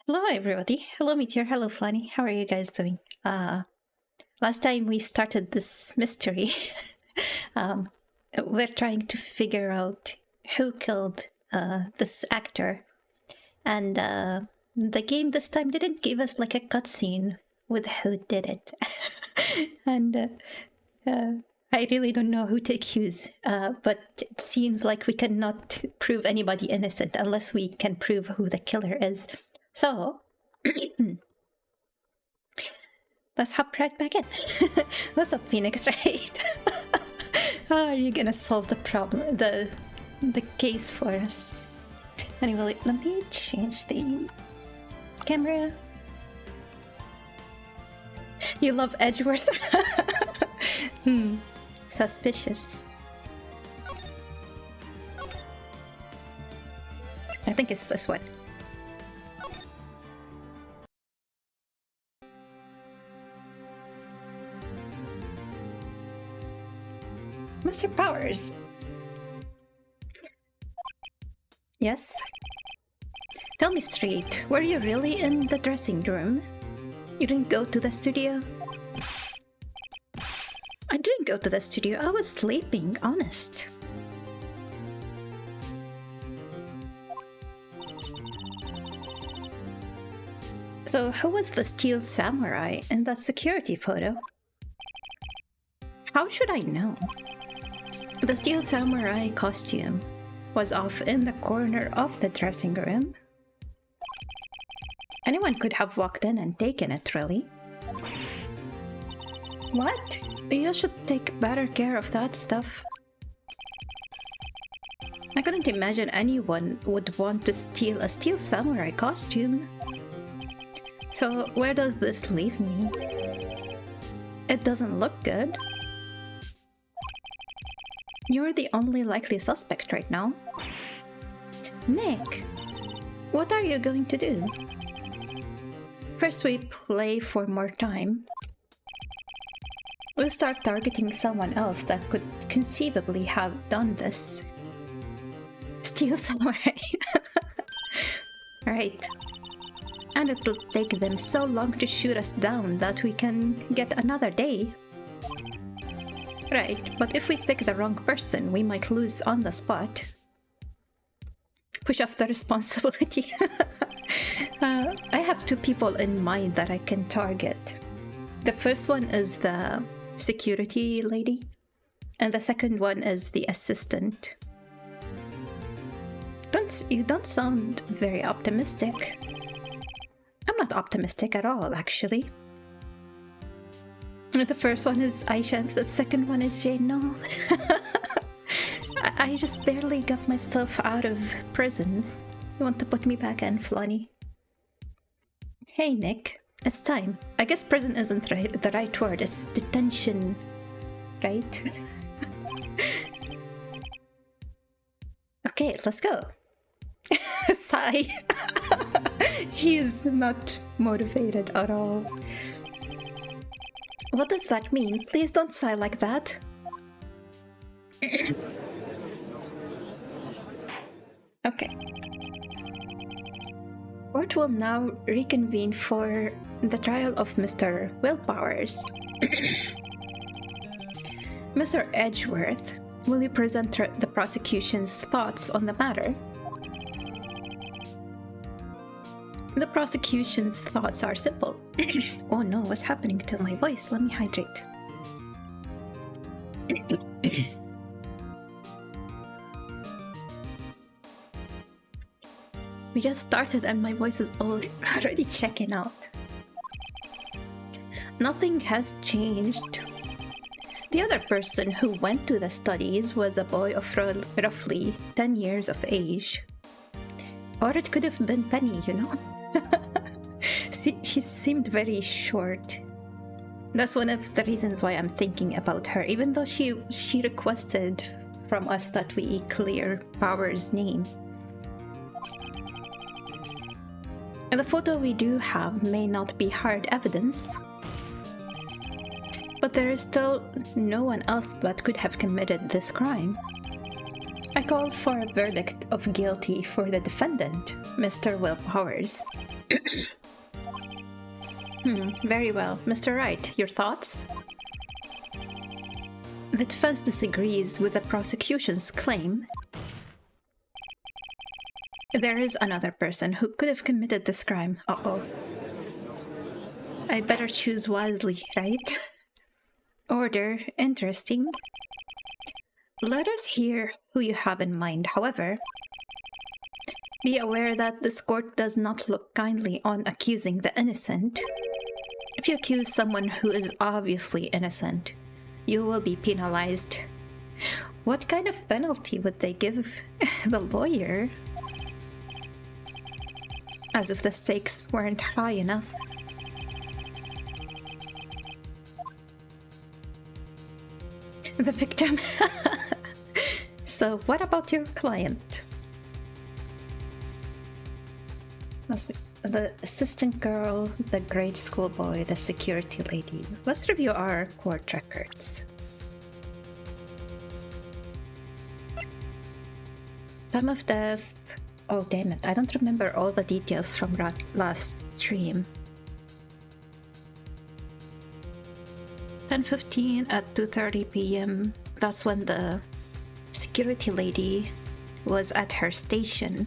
Hello everybody. Hello Meteor. Hello Flanny. How are you guys doing? Last time we started this mystery, um, we're trying to figure out who killed this actor, and the game this time didn't give us like a cutscene with who did it, and I really don't know who to accuse, but it seems like we cannot prove anybody innocent unless we can prove who the killer is. So let's hop right back in. What's up, Phoenix? Right? How are you gonna solve the problem, the case for us? Anyway, let me change the camera. You love Edgeworth? Suspicious. I think it's this one. Mr. Powers. Yes? Tell me straight, were you really in the dressing room? You didn't go to the studio? I didn't go to the studio, I was sleeping, honest. So who was the steel samurai in that security photo? How should I know? The steel samurai costume was off in the corner of the dressing room. Anyone could have walked in and taken it, really. What? You should take better care of that stuff. I couldn't imagine anyone would want to steal a steel samurai costume. So where does this leave me? It doesn't look good. You're the only likely suspect right now. Nick, what are you going to do? First we play for more time. We'll start targeting someone else that could conceivably have done this. Steel samurai. Right. And it'll take them so long to shoot us down that we can get another day. Right, but if we pick the wrong person, we might lose on the spot. Push off the responsibility. I have two people in mind that I can target. The first one is the security lady, and the second one is the assistant. You don't sound very optimistic. I'm not optimistic at all, actually. The first one is Aisha, the second one is Jane. No. I just barely got myself out of prison. You want to put me back in, Flonny? Hey, Nick. It's time. I guess prison isn't the right word. It's detention, right? Okay, let's go. Sigh. He's not motivated at all. What does that mean? Please don't sigh like that. Okay. Court will now reconvene for the trial of Mr. Willpowers. Mr. Edgeworth, will you present the prosecution's thoughts on the matter? The prosecution's thoughts are simple. Oh no, what's happening to my voice? Let me hydrate. We just started and my voice is already checking out. Nothing has changed. The other person who went to the studies was a boy of roughly 10 years of age. Or it could have been Penny, you know? She seemed very short. That's one of the reasons why I'm thinking about her, even though she requested from us that we clear Power's name. And the photo we do have may not be hard evidence, but there is still no one else that could have committed this crime. I call for a verdict of guilty for the defendant, Mr. Will Powers. Very well. Mr. Wright, your thoughts? The defense disagrees with the prosecution's claim. There is another person who could have committed this crime. Uh-oh. I better choose wisely, right? Order. Interesting. Let us hear who you have in mind, however. Be aware that this court does not look kindly on accusing the innocent. If you accuse someone who is obviously innocent, you will be penalized. What kind of penalty would they give the lawyer? As if the stakes weren't high enough. The victim. So, what about your client? The assistant girl, the grade school boy, the security lady. Let's review our court records. Time of death. Oh, damn it. I don't remember all the details from last stream. 10:15 at 2:30 p.m. That's when the security lady was at her station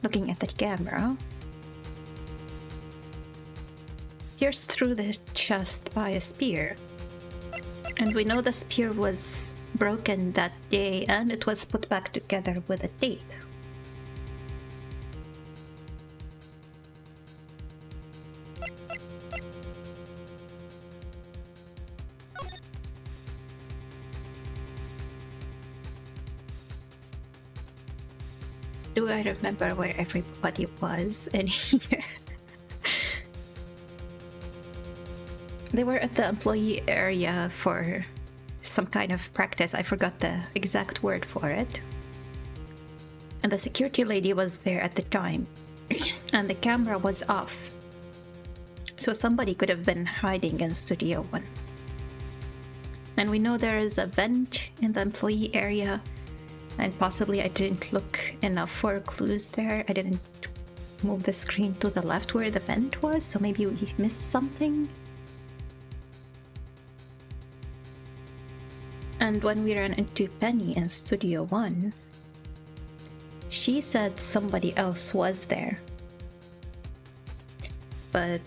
looking at the camera. Pierced through the chest by a spear. And we know the spear was broken that day and it was put back together with a tape. Do I remember where everybody was in here? They were at the employee area for some kind of practice. I forgot the exact word for it. And the security lady was there at the time. And the camera was off. So somebody could have been hiding in Studio 1. And we know there is a vent in the employee area. And possibly I didn't look enough for clues there. I didn't move the screen to the left where the vent was, so maybe we missed something. And when we ran into Penny in Studio 1, she said somebody else was there. But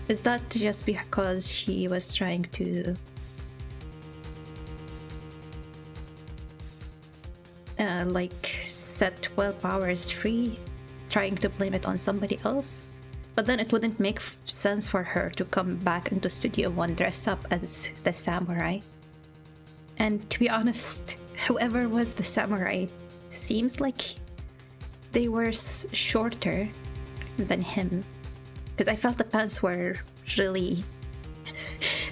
is that just because she was trying to set Will Powers free, trying to blame it on somebody else? But then it wouldn't make sense for her to come back into Studio 1 dressed up as the samurai. And to be honest, whoever was the samurai seems like they were shorter than him. Because I felt the pants were really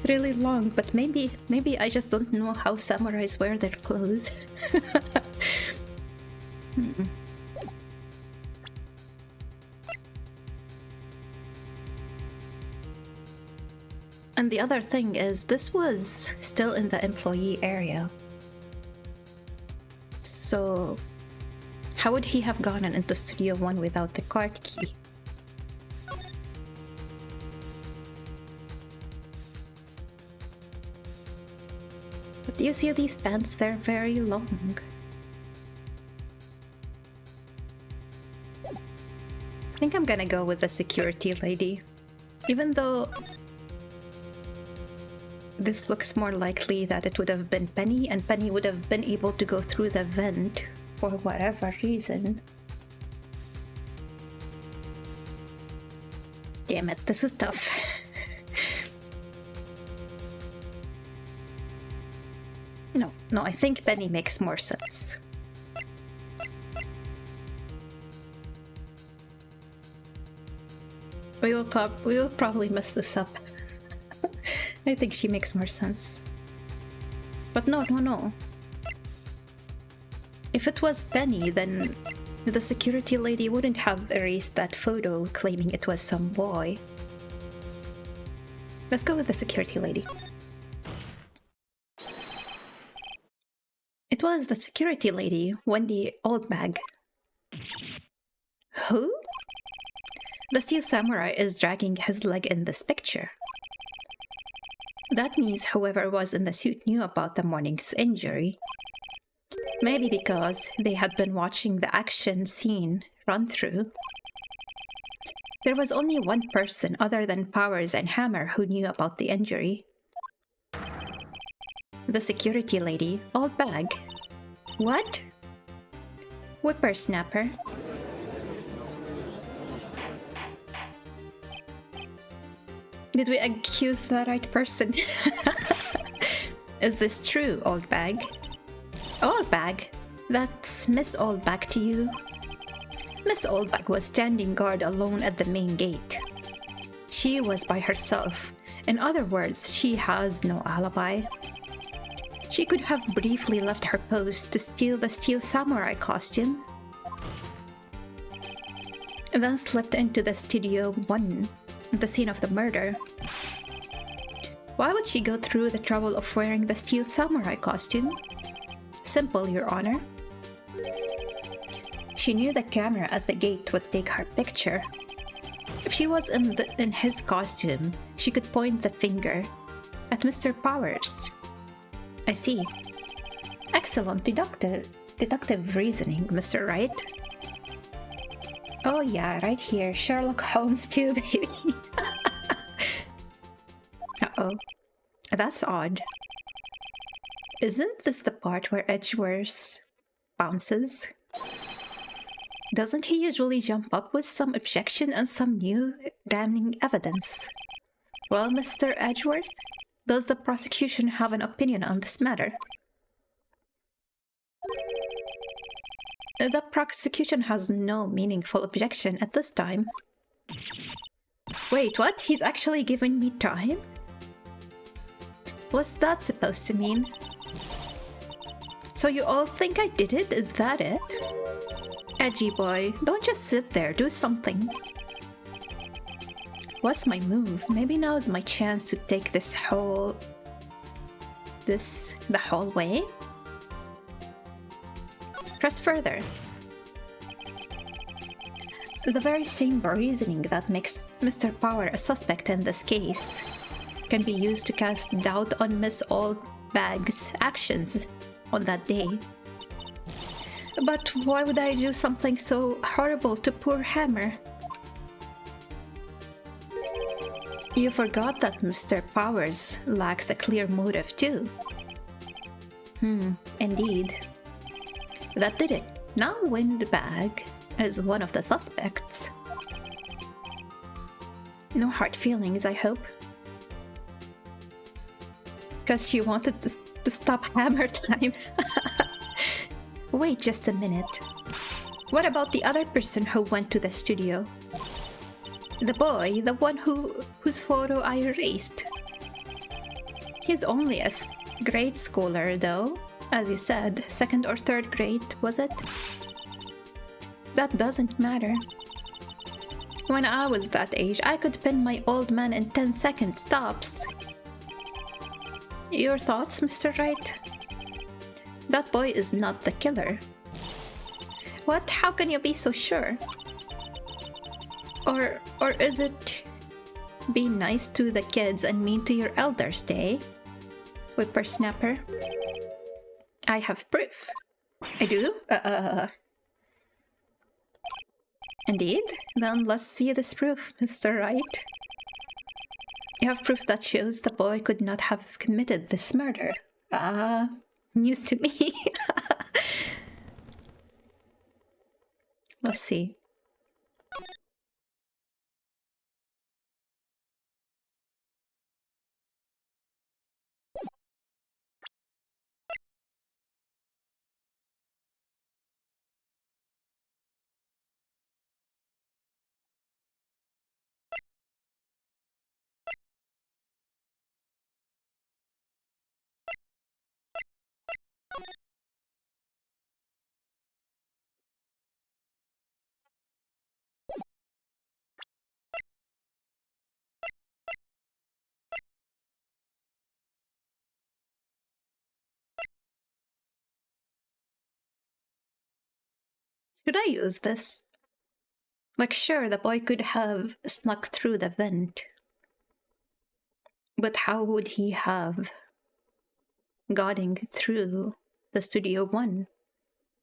really long, but maybe I just don't know how samurais wear their clothes. And the other thing is, this was still in the employee area. So how would he have gone into Studio 1 without the card key? But do you see these pants? They're very long. I think I'm gonna go with the security lady. Even though this looks more likely that it would have been Penny, and Penny would have been able to go through the vent for whatever reason. Damn it, this is tough. No, I think Penny makes more sense. We will probably mess this up. I think she makes more sense. But no. If it was Penny, then the security lady wouldn't have erased that photo claiming it was some boy. Let's go with the security lady. It It was the security lady, Wendy Oldbag. Who? The steel samurai is dragging his leg in this picture. That means whoever was in the suit knew about the morning's injury. Maybe because they had been watching the action scene run through. There was only one person other than Powers and Hammer who knew about the injury. The security lady, Old Bag. What? Whippersnapper. Did we accuse the right person? Is this true, Old Bag? Old Bag? That's Miss Old Bag to you. Miss Old Bag was standing guard alone at the main gate. She was by herself. In other words, she has no alibi. She could have briefly left her post to steal the steel samurai costume, and then slipped into the Studio 1, the scene of the murder. Why would she go through the trouble of wearing the steel samurai costume? Simple, Your Honor. She knew the camera at the gate would take her picture. If she was in his costume, she could point the finger at Mr. Powers. I see. Excellent deductive reasoning, Mr. Wright. Oh yeah, right here. Sherlock Holmes too, baby. Uh-oh. That's odd. Isn't this the part where Edgeworth bounces? Doesn't he usually jump up with some objection and some new damning evidence? Well, Mr. Edgeworth, does the prosecution have an opinion on this matter? The prosecution has no meaningful objection at this time. Wait, what? He's actually giving me time? What's that supposed to mean? So you all think I did it? Is that it? Edgy boy, don't just sit there, do something. What's my move? Maybe now is my chance to take the whole way? Press further. The very same reasoning that makes Mr. Power a suspect in this case can be used to cast doubt on Miss Oldbag's actions on that day. But why would I do something so horrible to poor Hammer? You forgot that Mr. Powers lacks a clear motive too. Indeed. That did it. Now Windbag is one of the suspects. No hard feelings, I hope. Because she wanted to stop Hammer time. Wait just a minute. What about the other person who went to the studio? The boy, the one whose photo I erased. He's only a grade schooler though. As you said, 2nd or 3rd grade, was it? That doesn't matter. When I was that age, I could pin my old man in 10 seconds tops. Your thoughts, Mr. Wright? That boy is not the killer. What? How can you be so sure? Or is it be nice to the kids and mean to your elders, eh? Whippersnapper. I have proof. I do? Indeed? Then let's see this proof, Mr. Wright. You have proof that shows the boy could not have committed this murder. News to me. Let's see. Should I use this? Like, sure, the boy could have snuck through the vent. But how would he have gotten through the Studio One?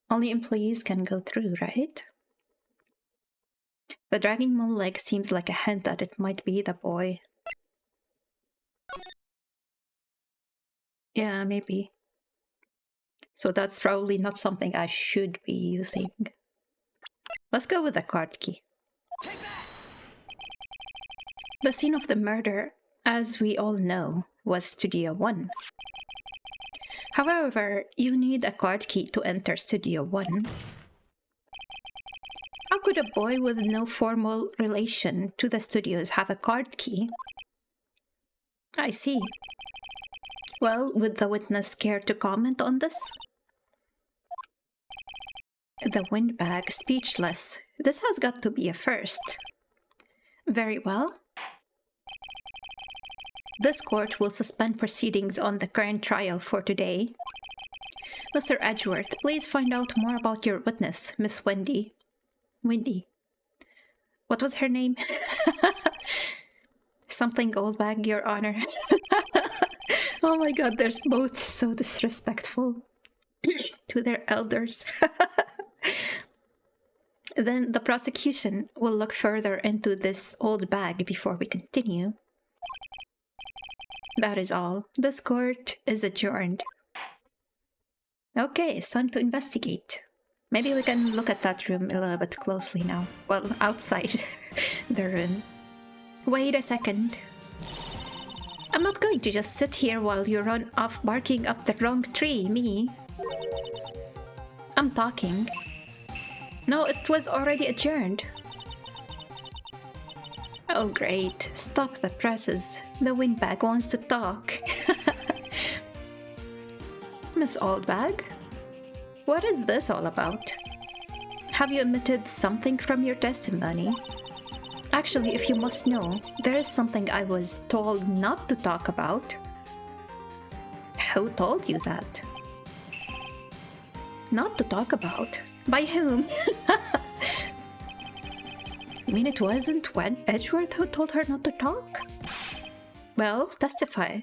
Only employees can go through, right? The dragging mole leg seems like a hint that it might be the boy. Yeah, maybe. So that's probably not something I should be using. Let's go with the card key. The scene of the murder, as we all know, was Studio One. However, you need a card key to enter Studio One. How could a boy with no formal relation to the studios have a card key? I see. Well, would the witness care to comment on this? The windbag, speechless. This has got to be a first. Very well. This court will suspend proceedings on the current trial for today. Mr. Edgeworth, please find out more about your witness, Miss Wendy. Wendy. What was her name? Something Goldbag, Your Honor. Oh my god, they're both so disrespectful to their elders. Then the prosecution will look further into this old bag before we continue. That is all. This court is adjourned. Okay, it's time to investigate. Maybe we can look at that room a little bit closely now. Well, outside the room. Wait a second. I'm not going to just sit here while you run off barking up the wrong tree, me. I'm talking. No, it was already adjourned. Oh great, stop the presses. The windbag wants to talk. Miss Oldbag? What is this all about? Have you omitted something from your testimony? Actually, if you must know, there is something I was told not to talk about. Who told you that? Not to talk about? By whom? You mean it wasn't Edgeworth who told her not to talk? Well, testify.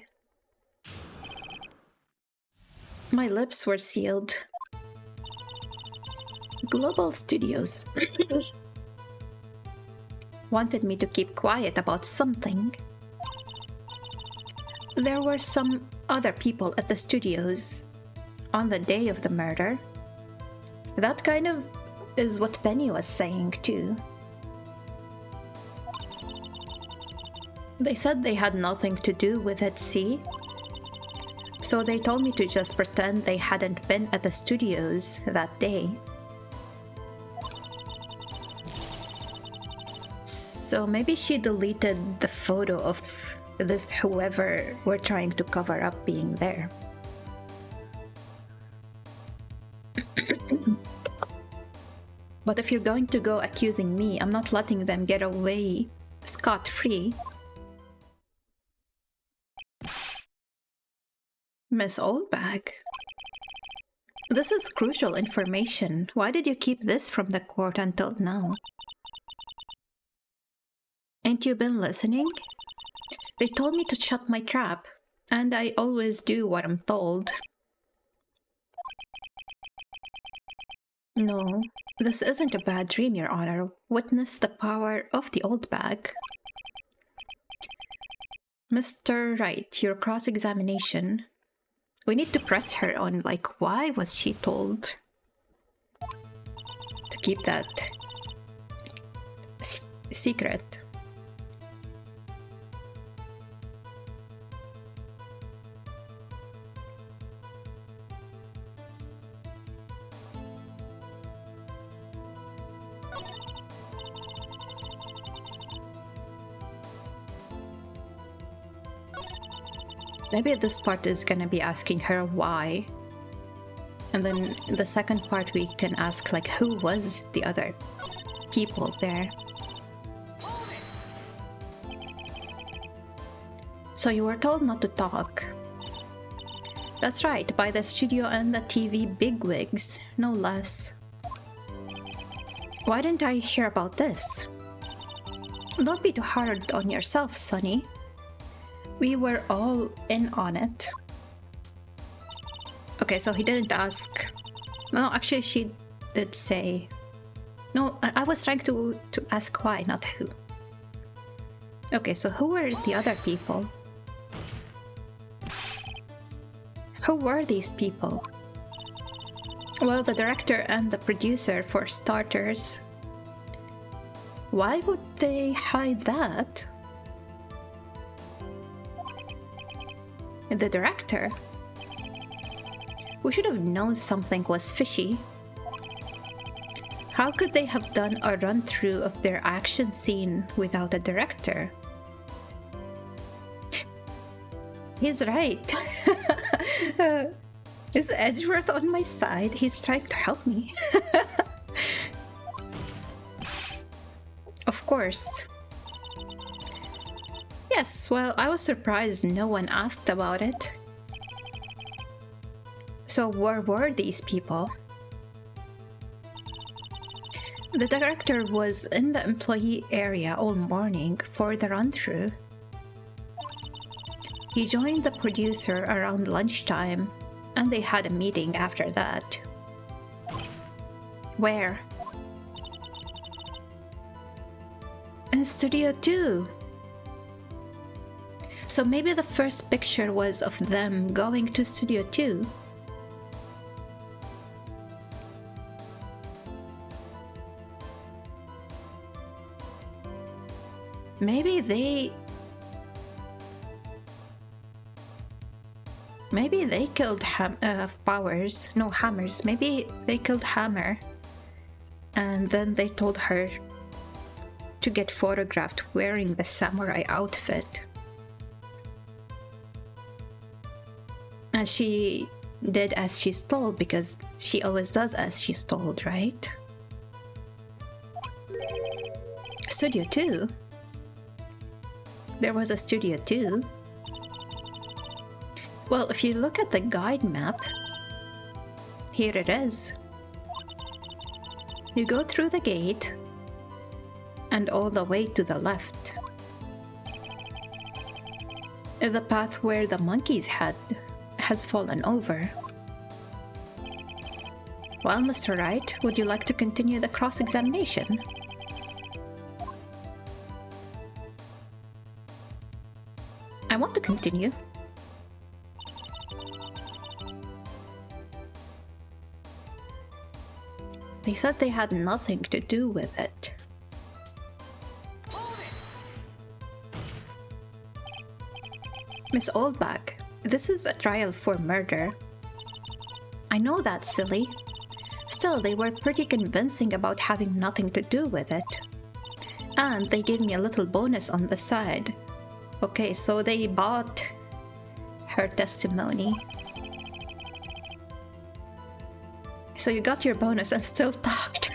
My lips were sealed. Global Studios wanted me to keep quiet about something. There were some other people at the studios on the day of the murder. That kind of is what Penny was saying too. They said they had nothing to do with it, see? So they told me to just pretend they hadn't been at the studios that day. So maybe she deleted the photo of this whoever we're trying to cover up being there. But if you're going to go accusing me, I'm not letting them get away scot-free. Miss Oldbag, this is crucial information. Why did you keep this from the court until now? Ain't you been listening? They told me to shut my trap, and I always do what I'm told. No, this isn't a bad dream, Your Honor. Witness the power of the old bag. Mr. Wright, your cross-examination. We need to press her on, like, why was she told to keep that secret? Maybe this part is gonna be asking her why. And then the second part we can ask like who was the other people there. So you were told not to talk. That's right, by the studio and the TV bigwigs, no less. Why didn't I hear about this? Don't be too hard on yourself, Sonny. We were all in on it. Okay, so he didn't ask. No, actually, she did say. No, I was trying to ask why, not who. Okay, so who were the other people? Who were these people? Well, the director and the producer, for starters. Why would they hide that? The director? We should have known something was fishy. How could they have done a run-through of their action scene without a director? He's right. Is Edgeworth on my side? He's trying to help me. Of course. Yes, well, I was surprised no one asked about it. So where were these people? The director was in the employee area all morning for the run-through. He joined the producer around lunchtime, and they had a meeting after that. Where? In Studio 2. So maybe the first picture was of them going to Studio 2. Maybe they killed Powers. No, Hammers. Maybe they killed Hammer. And then they told her to get photographed wearing the samurai outfit. And she did as she's told because she always does as she's told, right? Studio 2? There was a Studio 2. Well, if you look at the guide map, here it is. You go through the gate and all the way to the left. The path where the monkey's head has fallen over. Well, Mr. Wright, would you like to continue the cross-examination? I want to continue. They said they had nothing to do with it. Miss Oldback, this is a trial for murder. I know that's silly. Still, they were pretty convincing about having nothing to do with it. And they gave me a little bonus on the side. Okay, so they bought her testimony. So you got your bonus and still talked.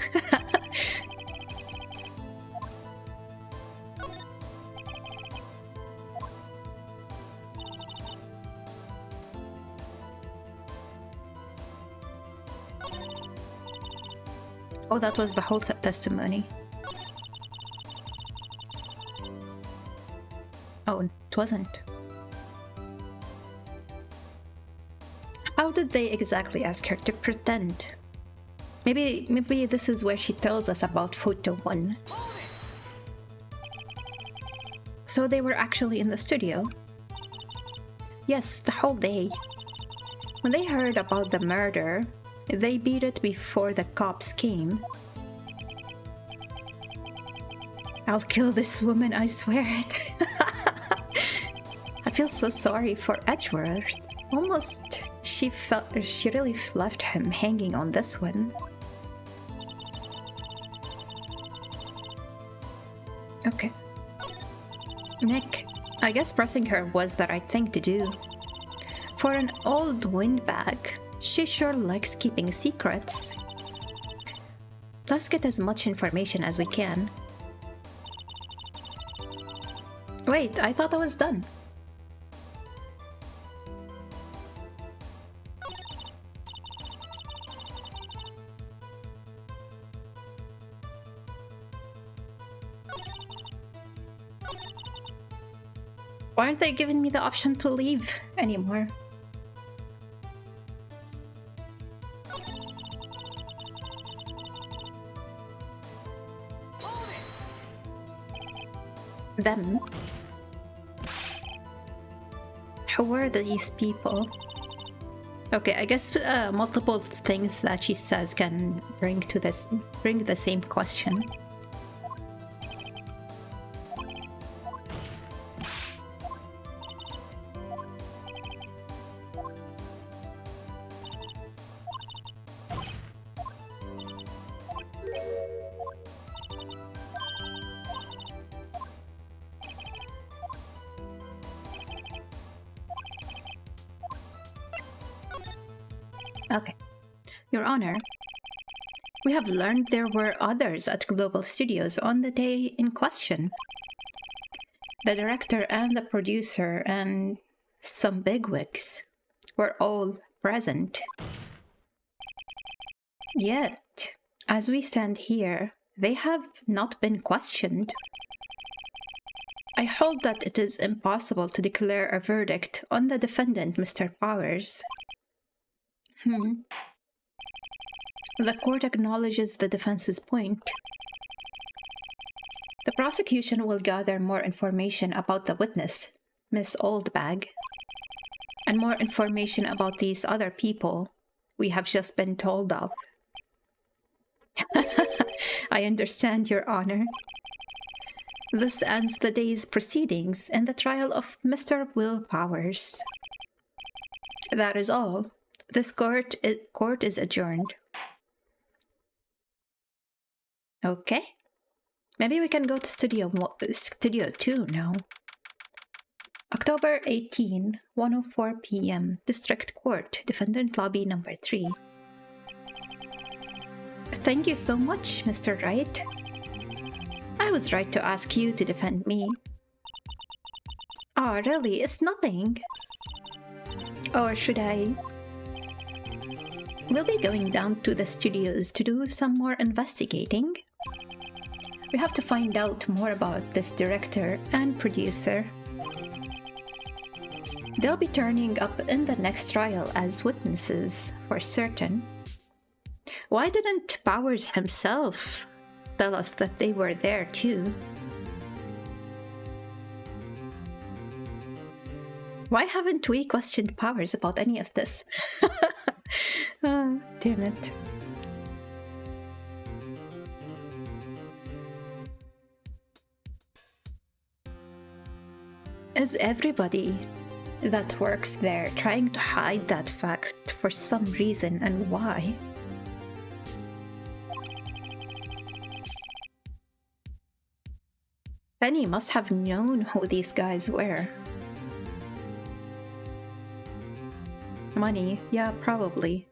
Oh, that was the whole testimony. Oh, it wasn't. How did they exactly ask her to pretend? Maybe this is where she tells us about photo 1. So they were actually in the studio? Yes, the whole day. When they heard about the murder, they beat it before the cops came. I'll kill this woman, I swear it. I feel so sorry for Edgeworth. Almost she really left him hanging on this one. Okay. Nick, I guess pressing her was the right thing to do. For an old windbag, she sure likes keeping secrets. Let's get as much information as we can. Wait, I thought I was done. Why aren't they giving me the option to leave anymore? Them? Who were these people? Okay, I guess multiple things that she says can bring the same question. Okay. Your Honor, we have learned there were others at Global Studios on the day in question. The director and the producer and some bigwigs were all present. Yet, as we stand here, they have not been questioned. I hold that it is impossible to declare a verdict on the defendant, Mr. Powers. The court acknowledges the defense's point. The prosecution will gather more information about the witness, Miss Oldbag, and more information about these other people we have just been told of. I understand, Your Honor. This ends the day's proceedings and the trial of Mr. Will Powers. That is all. This court is adjourned. Okay. Maybe we can go to Studio 2 now. October 18, 1:04 p.m. District Court, Defendant Lobby number 3. Thank you so much, Mr. Wright. I was right to ask you to defend me. Oh, really? It's nothing. Or should I? We'll be going down to the studios to do some more investigating. We have to find out more about this director and producer. They'll be turning up in the next trial as witnesses, for certain. Why didn't Powers himself tell us that they were there too? Why haven't we questioned Powers about any of this? Oh, damn it. Is everybody that works there trying to hide that fact for some reason, and why? Penny must have known who these guys were. Money, yeah, probably.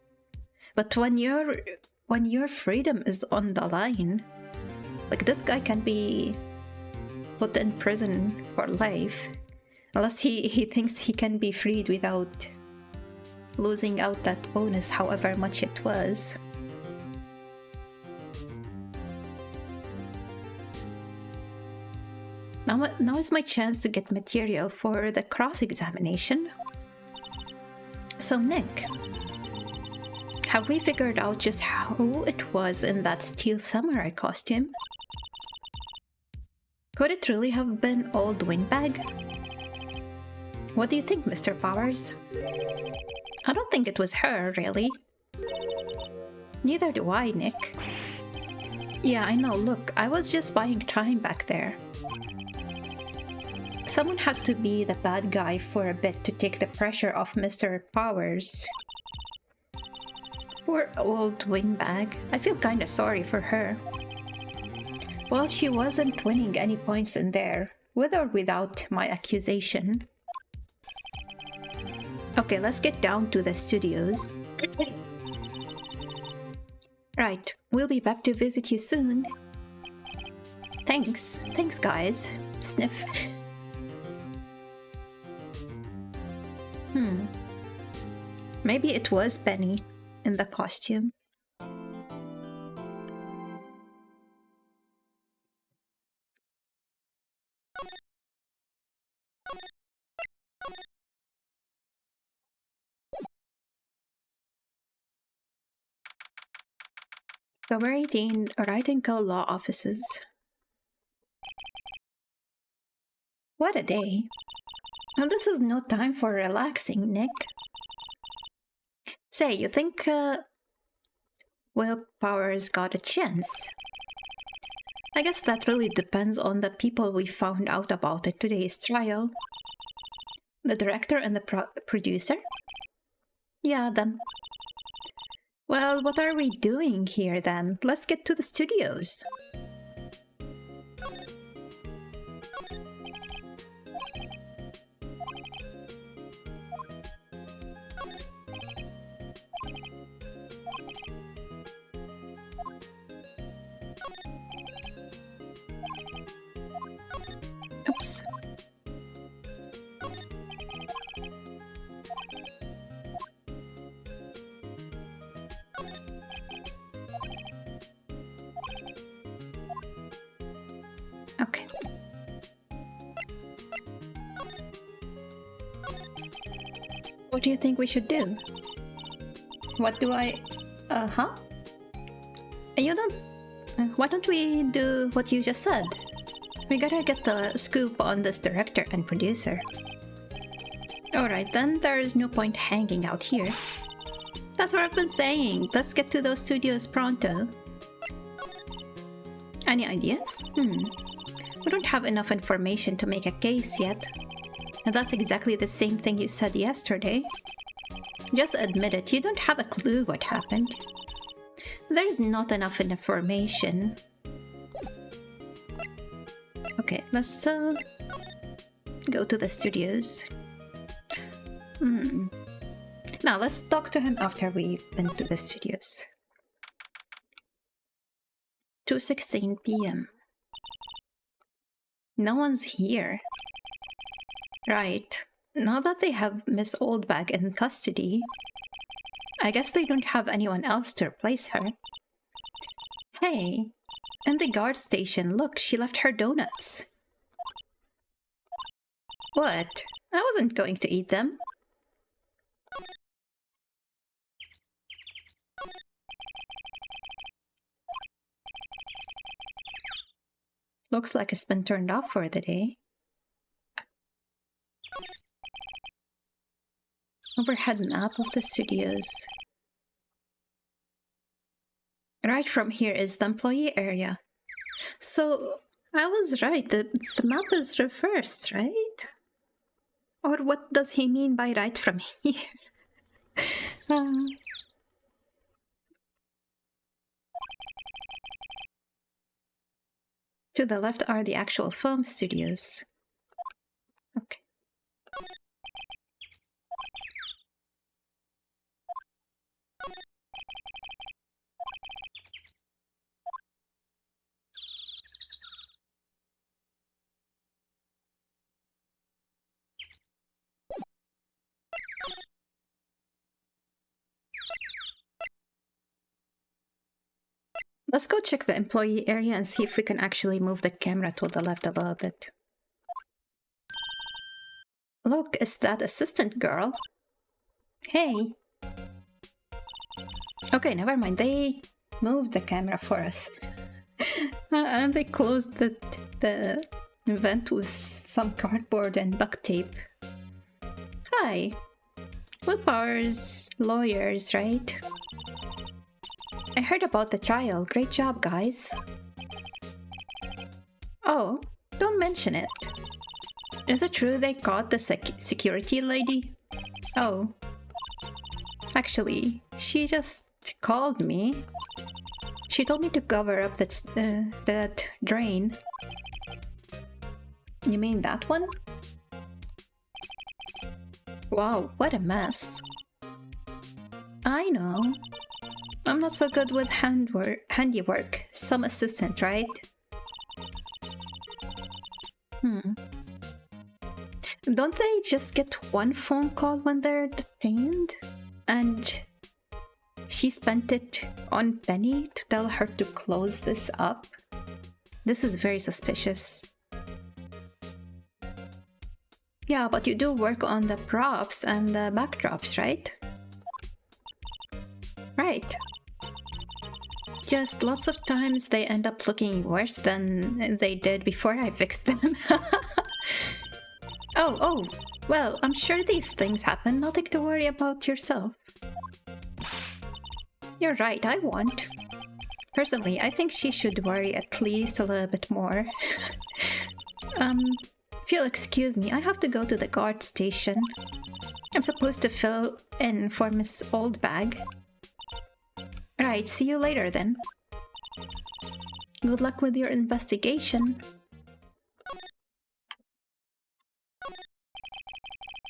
But when your freedom is on the line, like, this guy can be put in prison for life. Unless he thinks he can be freed without losing out that bonus, however much it was. Now is my chance to get material for the cross-examination. So Nick, have we figured out just who it was in that steel samurai costume? Could it really have been old Windbag? What do you think, Mr. Powers? I don't think it was her, really. Neither do I, Nick. Yeah, I know, look, I was just buying time back there. Someone had to be the bad guy for a bit to take the pressure off Mr. Powers. Poor old Windbag. I feel kinda sorry for her. Well, she wasn't winning any points in there, with or without my accusation. Okay, let's get down to the studios. Right, we'll be back to visit you soon. Thanks guys. Sniff. Maybe it was Penny in the costume. February 18, Writing Co. Law Offices. What a day. Now, this is no time for relaxing, Nick. Say, you think Willpower's got a chance? I guess that really depends on the people we found out about in today's trial. The director and the producer? Yeah, them. Well, what are we doing here then? Let's get to the studios. Oops. Okay. What do you think we should do? What do I... huh? You don't... why don't we do what you just said? We gotta get the scoop on this director and producer. Alright then, there's no point hanging out here. That's what I've been saying. Let's get to those studios pronto. Any ideas? We don't have enough information to make a case yet. And that's exactly the same thing you said yesterday. Just admit it, you don't have a clue what happened. There's not enough information. Okay, let's go to the studios. Now let's talk to him after we've been to the studios. 2:16 p.m. No one's here. Right. Now that they have Miss Oldbag in custody, I guess they don't have anyone else to replace her. Hey, in the guard station, look, she left her donuts. What? I wasn't going to eat them. Looks like it's been turned off for the day. Overhead map of the studios. Right from here is the employee area. So, I was right, the map is reversed, right? Or what does he mean by right from here? To the left are the actual film studios. Okay. Let's go check the employee area and see if we can actually move the camera to the left a little bit. Look, it's that assistant girl. Hey. Okay, never mind. They moved the camera for us. And they closed the vent with some cardboard and duct tape. Hi. Willpower's lawyers, right? I heard about the trial. Great job, guys. Oh, don't mention it. Is it true they caught the security lady? Oh. Actually, she just called me. She told me to cover up that drain. You mean that one? Wow, what a mess. I know. I'm not so good with handiwork. Some assistant, right? Don't they just get one phone call when they're detained? And she spent it on Penny to tell her to close this up? This is very suspicious. Yeah, but you do work on the props and the backdrops, right? Right. just lots of times they end up looking worse than they did before I fixed them. Oh, well, I'm sure these things happen. Nothing to worry about yourself. You're right, I won't. Personally, I think she should worry at least a little bit more. If you'll excuse me, I have to go to the guard station. I'm supposed to fill in for Miss Oldbag. Right, see you later then. Good luck with your investigation.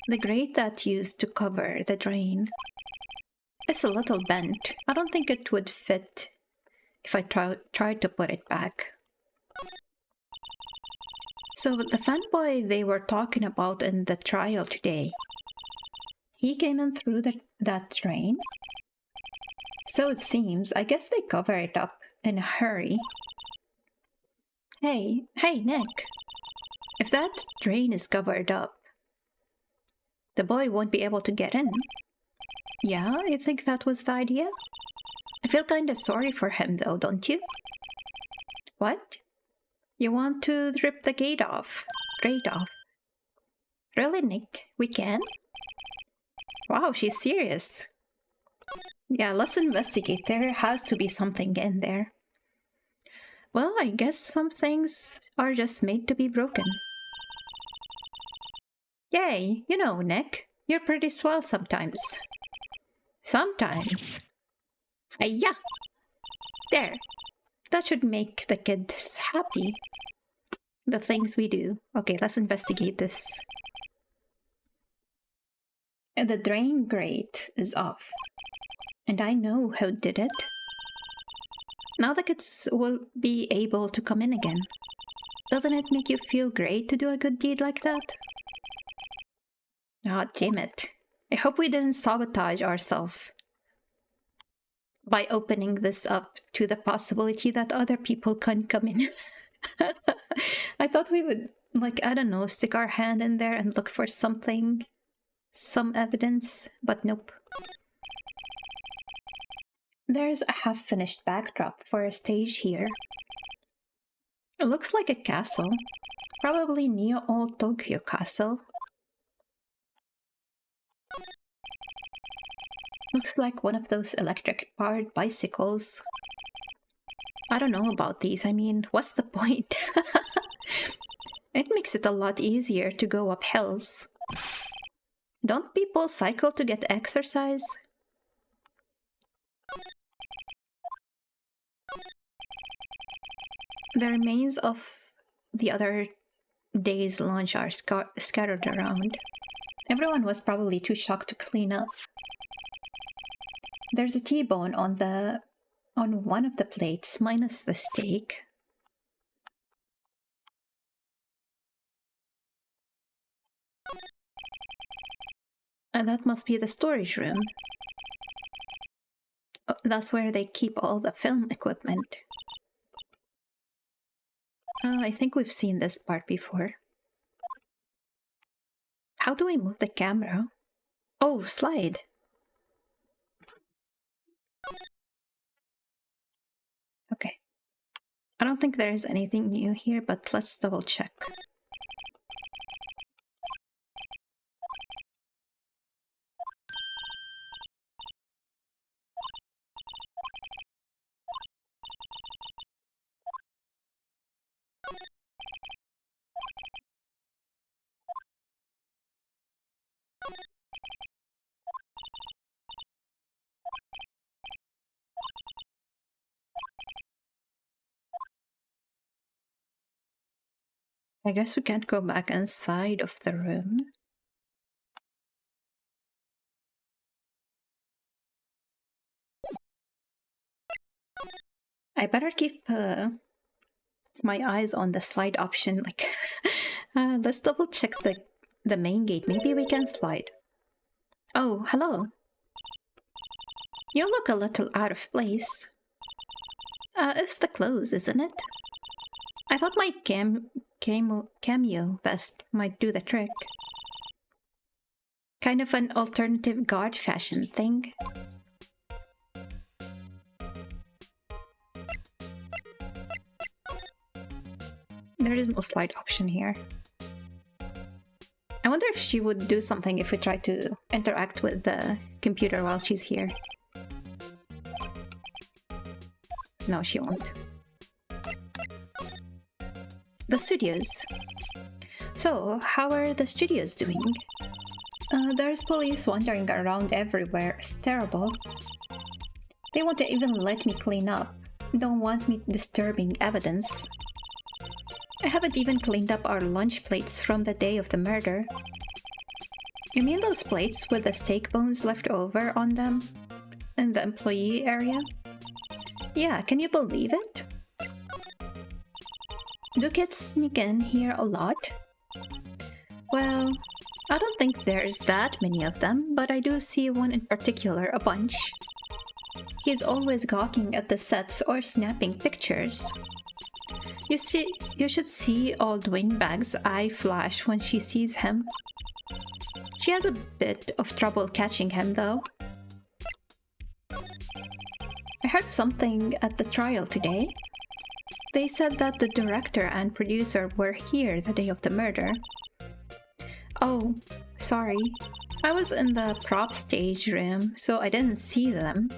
The grate that used to cover the drain is a little bent. I don't think it would fit if I tried to put it back. So the fanboy they were talking about in the trial today, he came in through that drain? So it seems. I guess they covered it up in a hurry. Hey, Nick. If that drain is covered up, the boy won't be able to get in. Yeah, I think that was the idea. I feel kinda sorry for him though, don't you? What? You want to rip the grate off? Really, Nick? We can? Wow, she's serious. Yeah, let's investigate. There has to be something in there. Well, I guess some things are just made to be broken. Yay, you know, Nick, you're pretty swell sometimes. Sometimes. Yeah. There. That should make the kids happy. The things we do. Okay, let's investigate this. And the drain grate is off. And I know who did it. Now the kids will be able to come in again. Doesn't it make you feel great to do a good deed like that? Ah, damn it. I hope we didn't sabotage ourselves by opening this up to the possibility that other people can come in. I thought we would, like, I don't know, stick our hand in there and look for something, some evidence, but nope. There's a half-finished backdrop for a stage here. It looks like a castle. Probably Neo-Old Tokyo Castle. Looks like one of those electric-powered bicycles. I don't know about these. I mean, what's the point? It makes it a lot easier to go up hills. Don't people cycle to get exercise? The remains of the other day's lunch are scattered around. Everyone was probably too shocked to clean up. There's a T-bone on one of the plates, minus the steak. And that must be the storage room. Oh, that's where they keep all the film equipment. I think we've seen this part before. How do I move the camera? Oh, slide. Okay. I don't think there's anything new here, but let's double check. I guess we can't go back inside of the room. I better keep my eyes on the slide option. Like, let's double check the main gate. Maybe we can slide. Oh, hello. You look a little out of place. It's the clothes, isn't it? I thought my cameo vest might do the trick. Kind of an alternative guard fashion thing. There is no slide option here. I wonder if she would do something if we try to interact with the computer while she's here. No, she won't. The studios. So, how are the studios doing? There's police wandering around everywhere. It's terrible. They won't even let me clean up. Don't want me disturbing evidence. I haven't even cleaned up our lunch plates from the day of the murder. You mean those plates with the steak bones left over on them? In the employee area? Yeah, can you believe it? Do kids sneak in here a lot? Well, I don't think there's that many of them, but I do see one in particular a bunch. He's always gawking at the sets or snapping pictures. You should see old Windbag's eye flash when she sees him. She has a bit of trouble catching him, though. I heard something at the trial today. They said that the director and producer were here the day of the murder. Oh, sorry. I was in the prop stage room, so I didn't see them.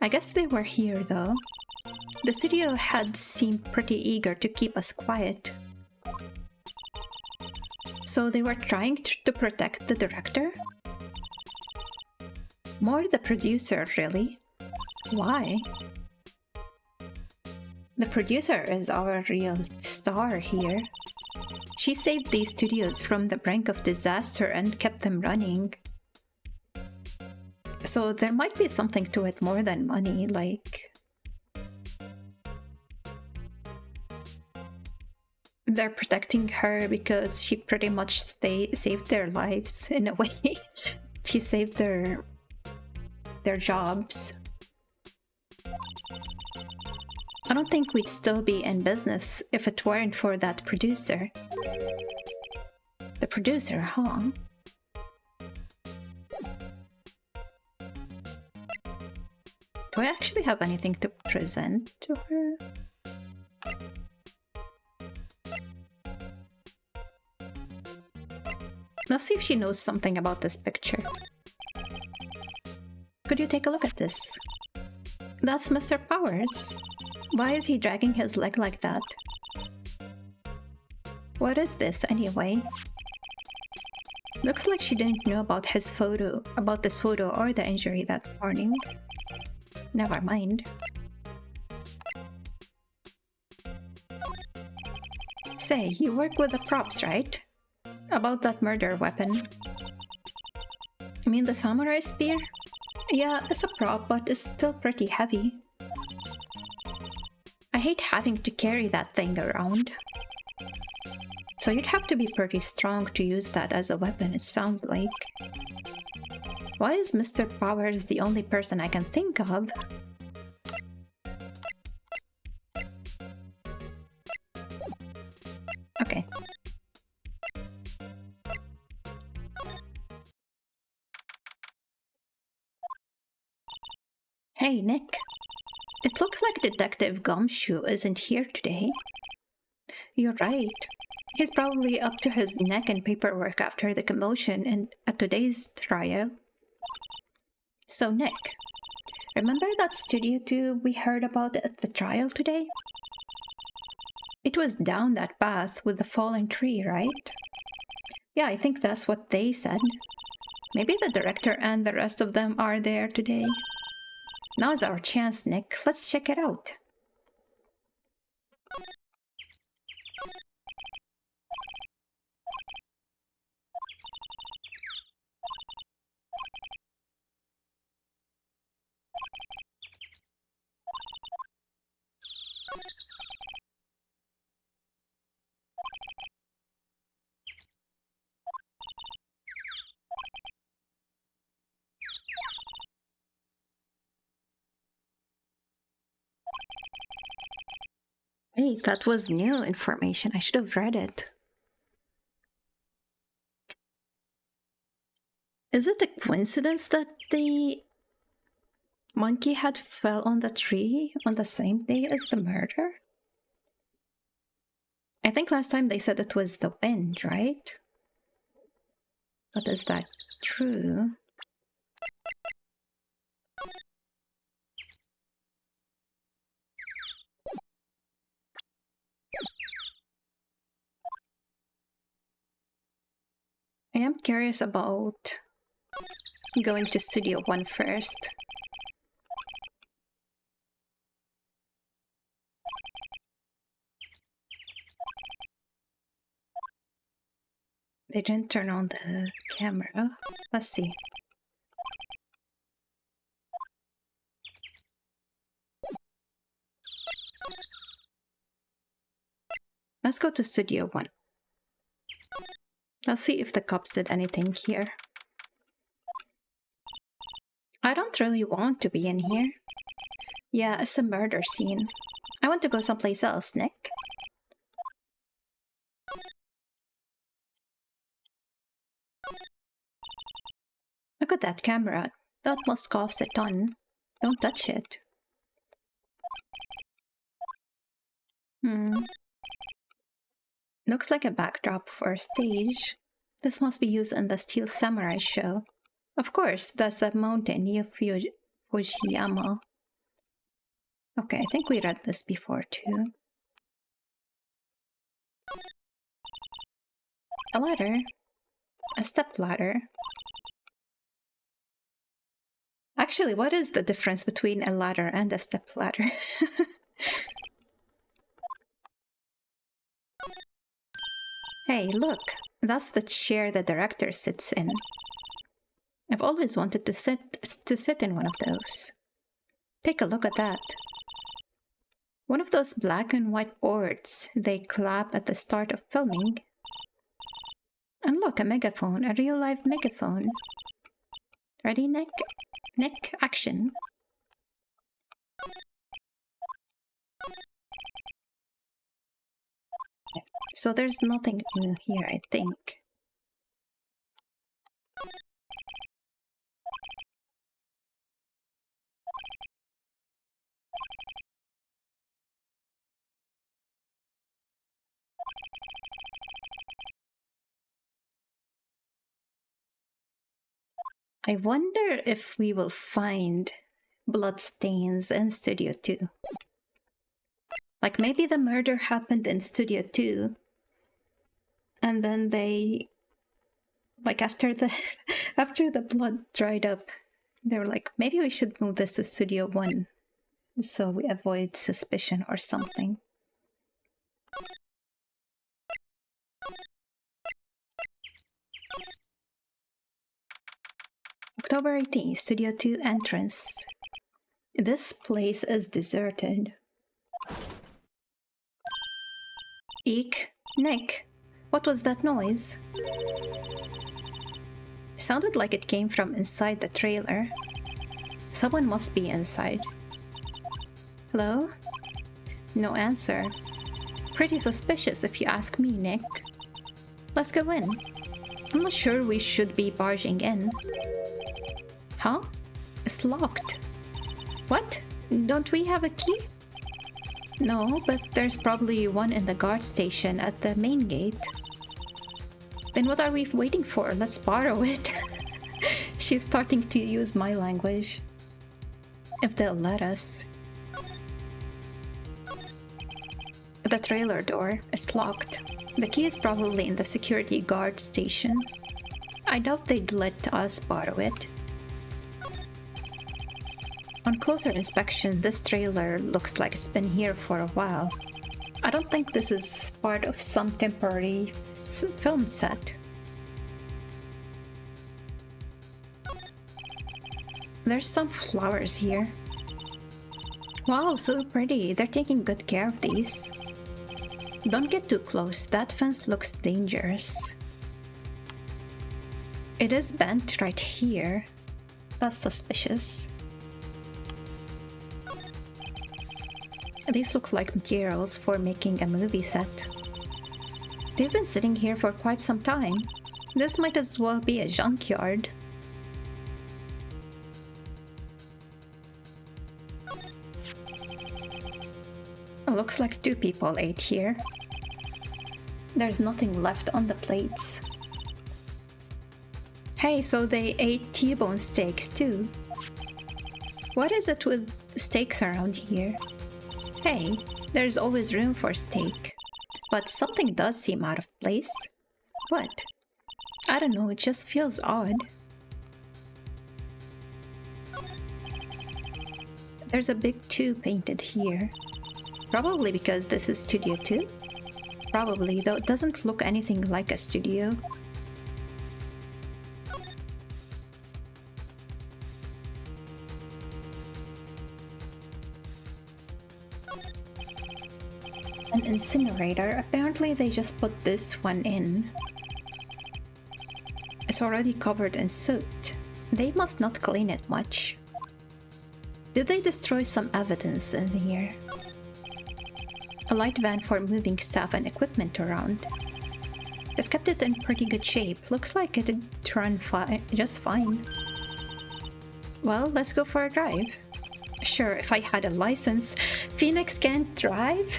I guess they were here, though. The studio had seemed pretty eager to keep us quiet. So they were trying to protect the director? More the producer, really. Why? The producer is our real star here. She saved these studios from the brink of disaster and kept them running. So there might be something to it more than money, like... They're protecting her because she pretty much saved their lives, in a way. She saved their jobs. I don't think we'd still be in business if it weren't for that producer. The producer, huh? Do I actually have anything to present to her? Let's see if she knows something about this picture. Could you take a look at this? That's Mr. Powers. Why is he dragging his leg like that? What is this, anyway? Looks like she didn't know about this photo or the injury that morning. Never mind. Say, you work with the props, right? About that murder weapon. You mean the samurai spear? Yeah, it's a prop, but it's still pretty heavy. I hate having to carry that thing around. So you'd have to be pretty strong to use that as a weapon, it sounds like. Why is Mr. Powers the only person I can think of? Okay. Hey, Nick. It looks like Detective Gumshoe isn't here today. You're right. He's probably up to his neck in paperwork after the commotion at today's trial. So, Nick, remember that studio tube we heard about at the trial today? It was down that path with the fallen tree, right? Yeah, I think that's what they said. Maybe the director and the rest of them are there today. Now's our chance, Nick. Let's check it out. Hey, that was new information. I should have read it. Is it a coincidence that the monkey had fell on the tree on the same day as the murder? I think last time they said it was the wind, right? But is that true? I am curious about going to Studio 1 first. They didn't turn on the camera. Let's see. Let's go to Studio 1. Let's see if the cops did anything here. I don't really want to be in here. Yeah, it's a murder scene. I want to go someplace else, Nick. Look at that camera. That must cost a ton. Don't touch it. Looks like a backdrop for a stage. This must be used in the Steel Samurai show. Of course, that's the mountain near Fujiyama. Okay, I think we read this before too. A ladder. A step ladder. Actually, what is the difference between a ladder and a step ladder? Hey, look! That's the chair the director sits in. I've always wanted to sit in one of those. Take a look at that. One of those black and white boards they clap at the start of filming. And look, a megaphone, a real-life megaphone. Ready, Nick? Nick, action. So there's nothing new here, I think. I wonder if we will find bloodstains in Studio 2. Like maybe the murder happened in Studio 2 and then they, like after the after the blood dried up, they were like, maybe we should move this to Studio 1 so we avoid suspicion or something. October 18th, Studio 2 entrance. This place is deserted. Eek, Nick, what was that noise? It sounded like it came from inside the trailer. Someone must be inside. Hello? No answer. Pretty suspicious if you ask me, Nick. Let's go in. I'm not sure we should be barging in. Huh? It's locked. What? Don't we have a key? No, but there's probably one in the guard station at the main gate. Then what are we waiting for? Let's borrow it. She's starting to use my language. If they'll let us. The trailer door is locked. The key is probably in the security guard station. I doubt they'd let us borrow it. On closer inspection, this trailer looks like it's been here for a while. I don't think this is part of some temporary film set. There's some flowers here. Wow, so pretty. They're taking good care of these. Don't get too close. That fence looks dangerous. It is bent right here. That's suspicious. These look like materials for making a movie set. They've been sitting here for quite some time. This might as well be a junkyard. Looks like two people ate here. There's nothing left on the plates. Hey, so they ate T-bone steaks too. What is it with steaks around here? Hey, there's always room for steak. But something does seem out of place. What? I don't know, it just feels odd. There's a big 2 painted here. Probably because this is Studio 2? Probably, though it doesn't look anything like a studio. An incinerator. Apparently they just put this one in. It's already covered in soot. They must not clean it much. Did they destroy some evidence in here? A light van for moving stuff and equipment around. They've kept it in pretty good shape. Looks like it'd run just fine. Well, let's go for a drive. Sure, if I had a license. Phoenix can't drive?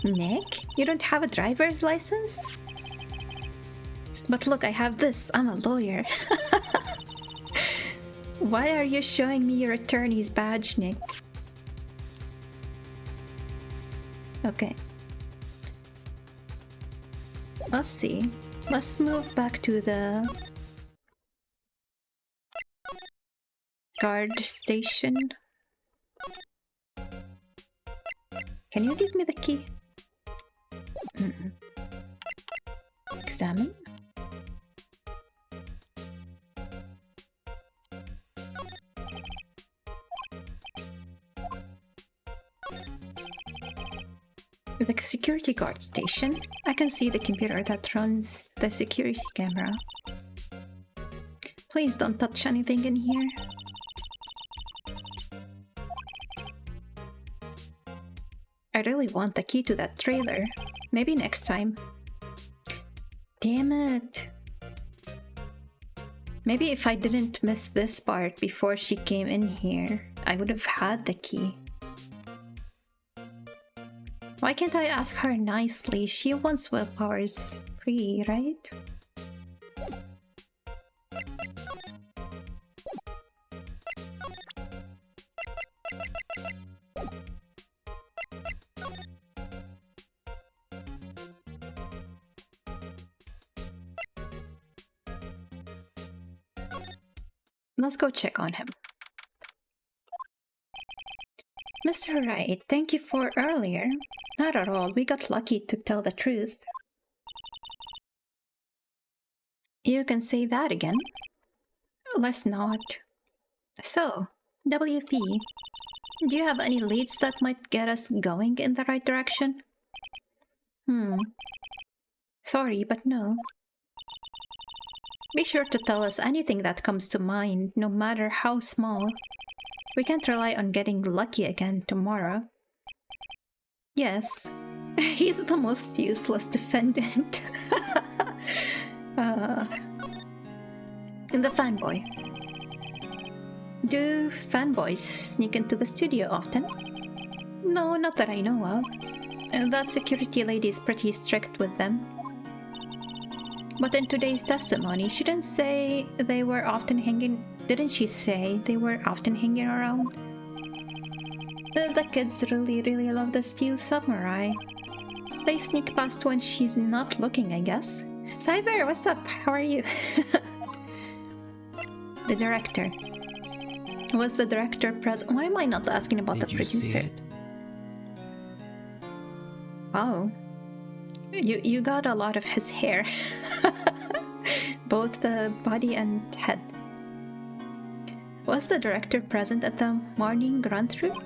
Nick, you don't have a driver's license? But look, I have this. I'm a lawyer. Why are you showing me your attorney's badge, Nick? Okay. Let's see. Let's move back to the guard station. Can you give me the key? Examine. The security guard station. I can see the computer that runs the security camera. Please don't touch anything in here. I really want the key to that trailer. Maybe next time. Damn it. Maybe if I didn't miss this part before she came in here, I would have had the key. Why can't I ask her nicely? She wants willpower's free, right? Let's go check on him. Mr. Wright, thank you for earlier. Not at all, we got lucky to tell the truth. You can say that again. Let's not. So, WP, do you have any leads that might get us going in the right direction? Sorry, but no. Be sure to tell us anything that comes to mind, no matter how small. We can't rely on getting lucky again tomorrow. Yes, he's the most useless defendant. The fanboy. Do fanboys sneak into the studio often? No, not that I know of. That security lady is pretty strict with them. But in today's testimony, she didn't say they were often hanging... Didn't she say they were often hanging around? The kids really love the Steel Samurai. They sneak past when she's not looking, I guess. Cyber, what's up? How are you? The director. Was the director present? Why am I not asking about the producer? Did you see it? Wow. You got a lot of his hair. Both the body and head. Was the director present at the morning run-through?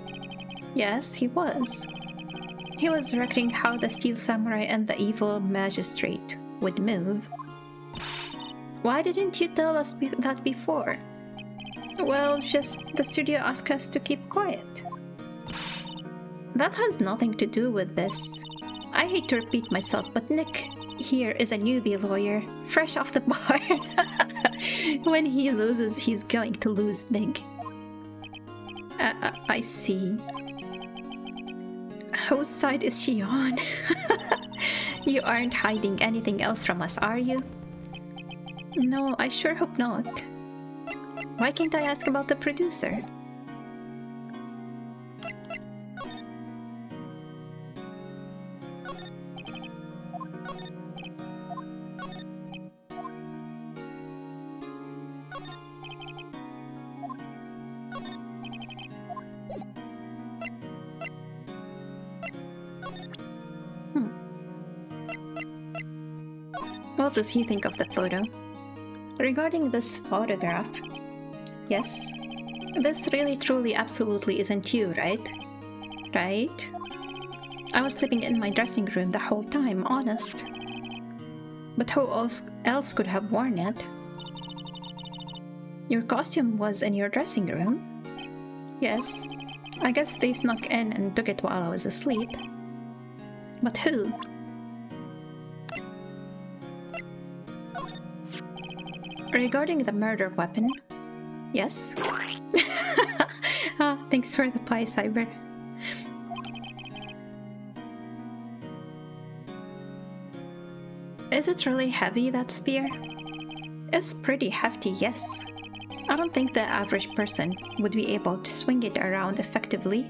Yes, he was. He was directing how the Steel Samurai and the evil magistrate would move. Why didn't you tell us that before? Well, just the studio asked us to keep quiet. That has nothing to do with this. I hate to repeat myself, but Nick here is a newbie lawyer, fresh off the bar. When he loses, he's going to lose big. I see. Whose side is she on? You aren't hiding anything else from us, are you? No, I sure hope not. Why can't I ask about the producer? What does he think of the photo? Regarding this photograph, yes, this really truly absolutely isn't you, right? Right? I was sleeping in my dressing room the whole time, honest. But who else could have worn it? Your costume was in your dressing room? Yes, I guess they snuck in and took it while I was asleep. But who? Regarding the murder weapon, yes? Thanks for the pie, Cyber. Is it really heavy, that spear? It's pretty hefty, yes. I don't think the average person would be able to swing it around effectively.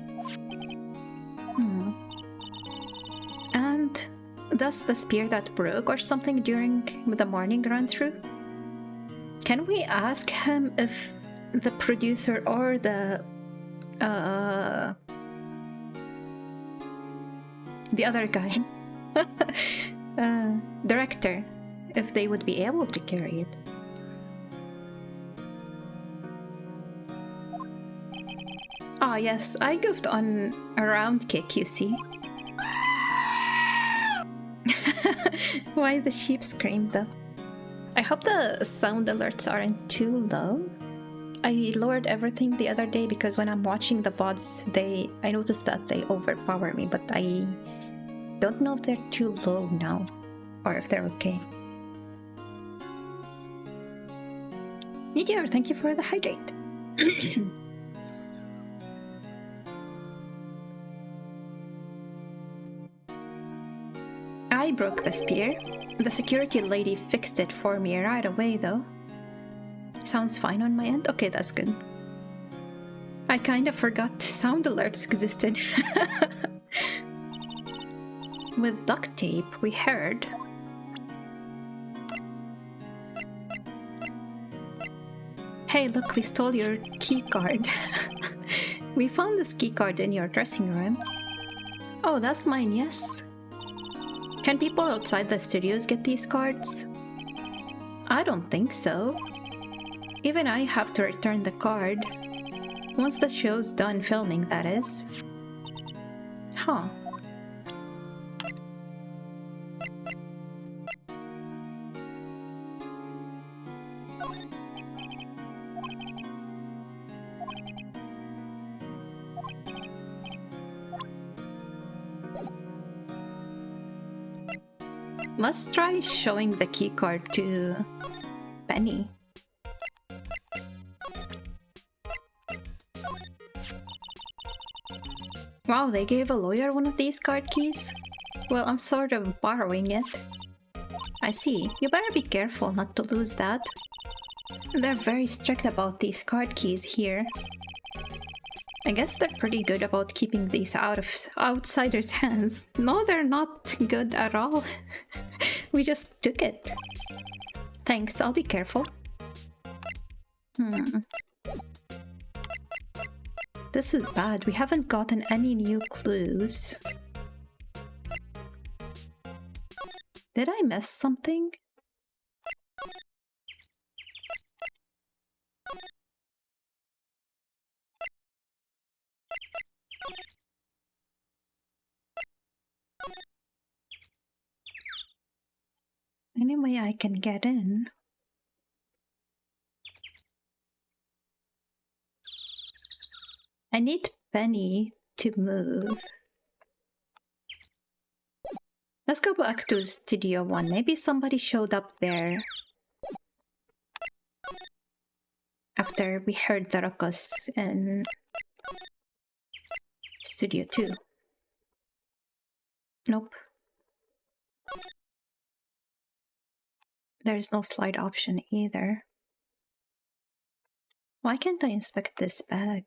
And does the spear that broke or something during the morning run through? Can we ask him if the producer or the other guy, director, if they would be able to carry it? Ah, yes, I goofed on a round kick, you see. Why the sheep scream, though? I hope the sound alerts aren't too low. I lowered everything the other day because when I'm watching the VODs, I noticed that they overpower me, but I don't know if they're too low now or if they're okay. Meteor, thank you for the hydrate. I broke the spear. The security lady fixed it for me right away, though. Sounds fine on my end? Okay, that's good. I kind of forgot sound alerts existed. With duct tape, we heard. Hey, look, we stole your key card. We found this key card in your dressing room. Oh, that's mine, yes. Can people outside the studios get these cards? I don't think so. Even I have to return the card. Once the show's done filming, that is. Huh. Let's try showing the keycard to Penny. Wow, they gave a lawyer one of these card keys? Well, I'm sort of borrowing it. I see. You better be careful not to lose that. They're very strict about these card keys here. I guess they're pretty good about keeping these out of outsiders' hands. No, they're not good at all. We just took it. Thanks, I'll be careful. This is bad. We haven't gotten any new clues. Did I miss something? Any way I can get in? I need Penny to move. Let's go back to Studio 1. Maybe somebody showed up there after we heard the ruckus in Studio 2. Nope. There's no slide option either. Why can't I inspect this bag?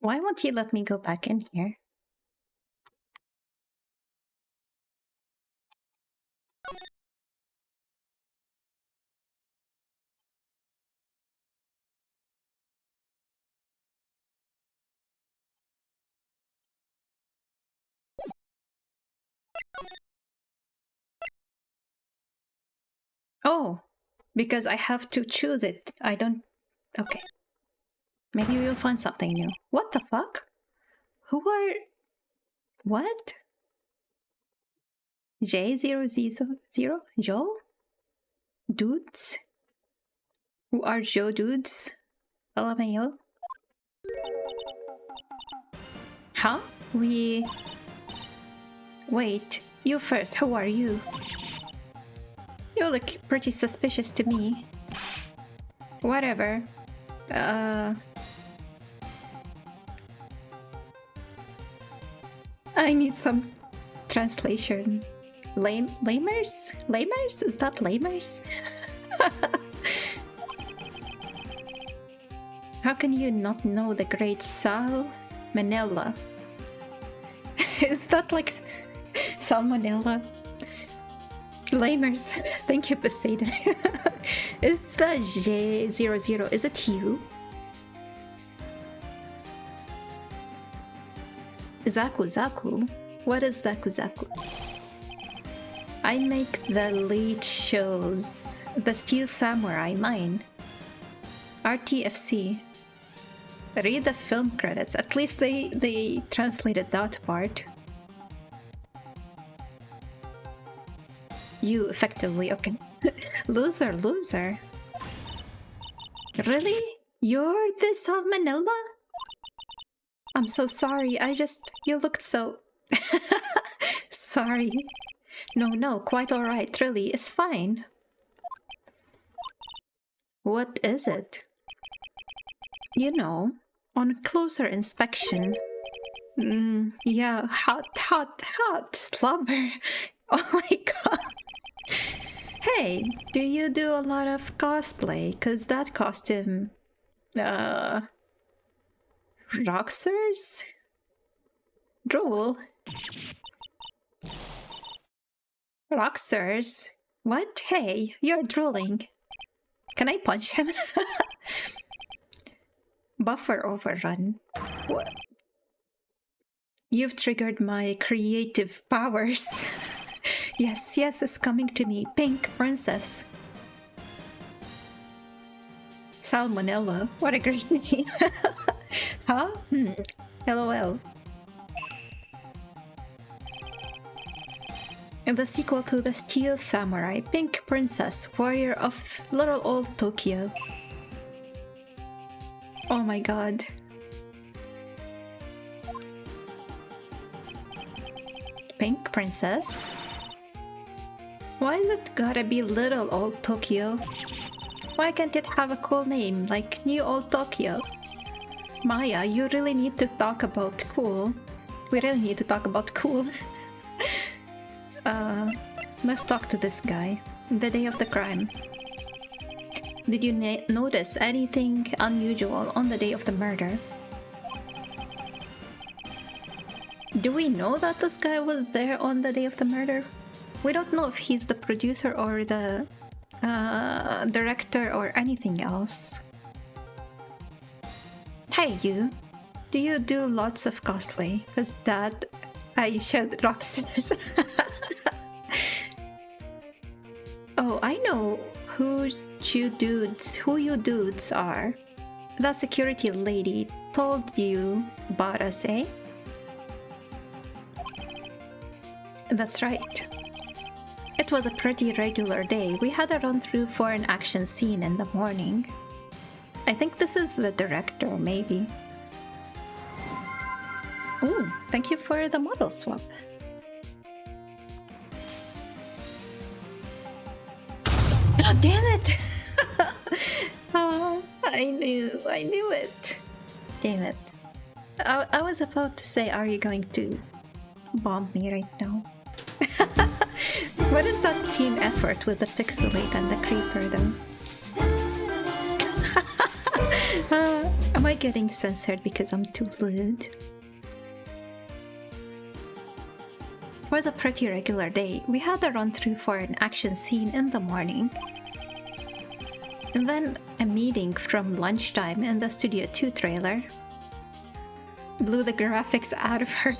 Why won't you let me go back in here? Oh, because I have to choose it. I don't... Okay. Maybe we'll find something new. What the fuck? Who are... What? J000? Joe? Dudes? Who are Joe dudes? LMAO? Huh? We... Wait, you first. Who are you? You look pretty suspicious to me. Whatever. I need some translation. Lamers? Lamers? Is that lamers? How can you not know the great Sal Manella? Is that like salmonella? Lamers. Thank you, Poseidon. Is that J00? Is it you? Zaku? What is Zaku? I make the lead shows. The Steel Samurai, mine. RTFC. Read the film credits. At least they translated that part. You effectively, okay. Loser. Really? You're the salmonella? I'm so sorry, you looked so... Sorry. No, quite alright, really, it's fine. What is it? You know, on closer inspection... yeah, hot, slobber. Oh my god. Hey, do you do a lot of cosplay? Cause that costume... Roxers? Drool? Roxers? What? Hey, you're drooling. Can I punch him? Buffer overrun. What? You've triggered my creative powers. Yes, it's coming to me. Pink Princess. Salmonella. What a great name. Huh? LOL. In the sequel to The Steel Samurai, Pink Princess, Warrior of Little Old Tokyo. Oh my god. Pink Princess? Why is it gotta be Little Old Tokyo? Why can't it have a cool name like New Old Tokyo? Maya, you really need to talk about cool. We really need to talk about cool. Let's talk to this guy. The day of the crime. Did you notice anything unusual on the day of the murder? Do we know that this guy was there on the day of the murder? We don't know if he's the producer or the director or anything else. Hey you, do you do lots of cosplay? Cause that I should rockstars. Oh, I know who you dudes are. The security lady told you about us, eh? That's right. It was a pretty regular day. We had a run-through for an action scene in the morning. I think this is the director, maybe. Ooh, thank you for the model swap. Oh, damn it! Oh, I knew it. Damn it. I was about to say, are you going to bomb me right now? What is that team effort with the pixelate and the creeper though? Am I getting censored because I'm too lewd? It was a pretty regular day. We had a run-through for an action scene in the morning. And then a meeting from lunchtime in the Studio 2 trailer. Blew the graphics out of her.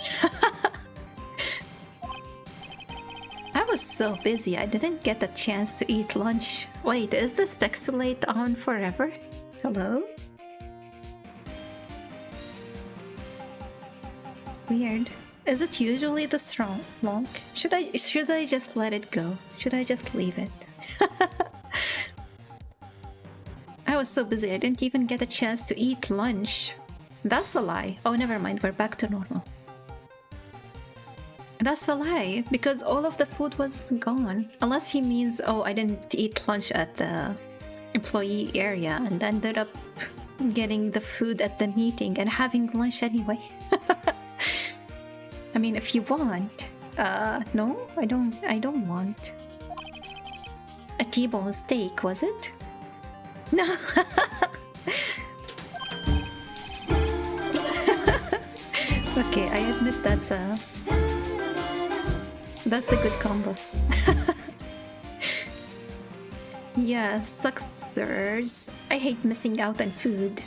I was so busy I didn't get the chance to eat lunch. Wait, is this pixelate on forever? Hello? Weird. Is it usually this long? Should I just let it go? Should I just leave it? I was so busy I didn't even get a chance to eat lunch. That's a lie. Oh, never mind, we're back to normal. That's a lie, because all of the food was gone. Unless he means, oh, I didn't eat lunch at the employee area and ended up getting the food at the meeting and having lunch anyway. I mean, if you want. No, I don't want. A T-bone steak, was it? No. Okay, I admit that's a good combo. Yeah, sucksers. I hate missing out on food.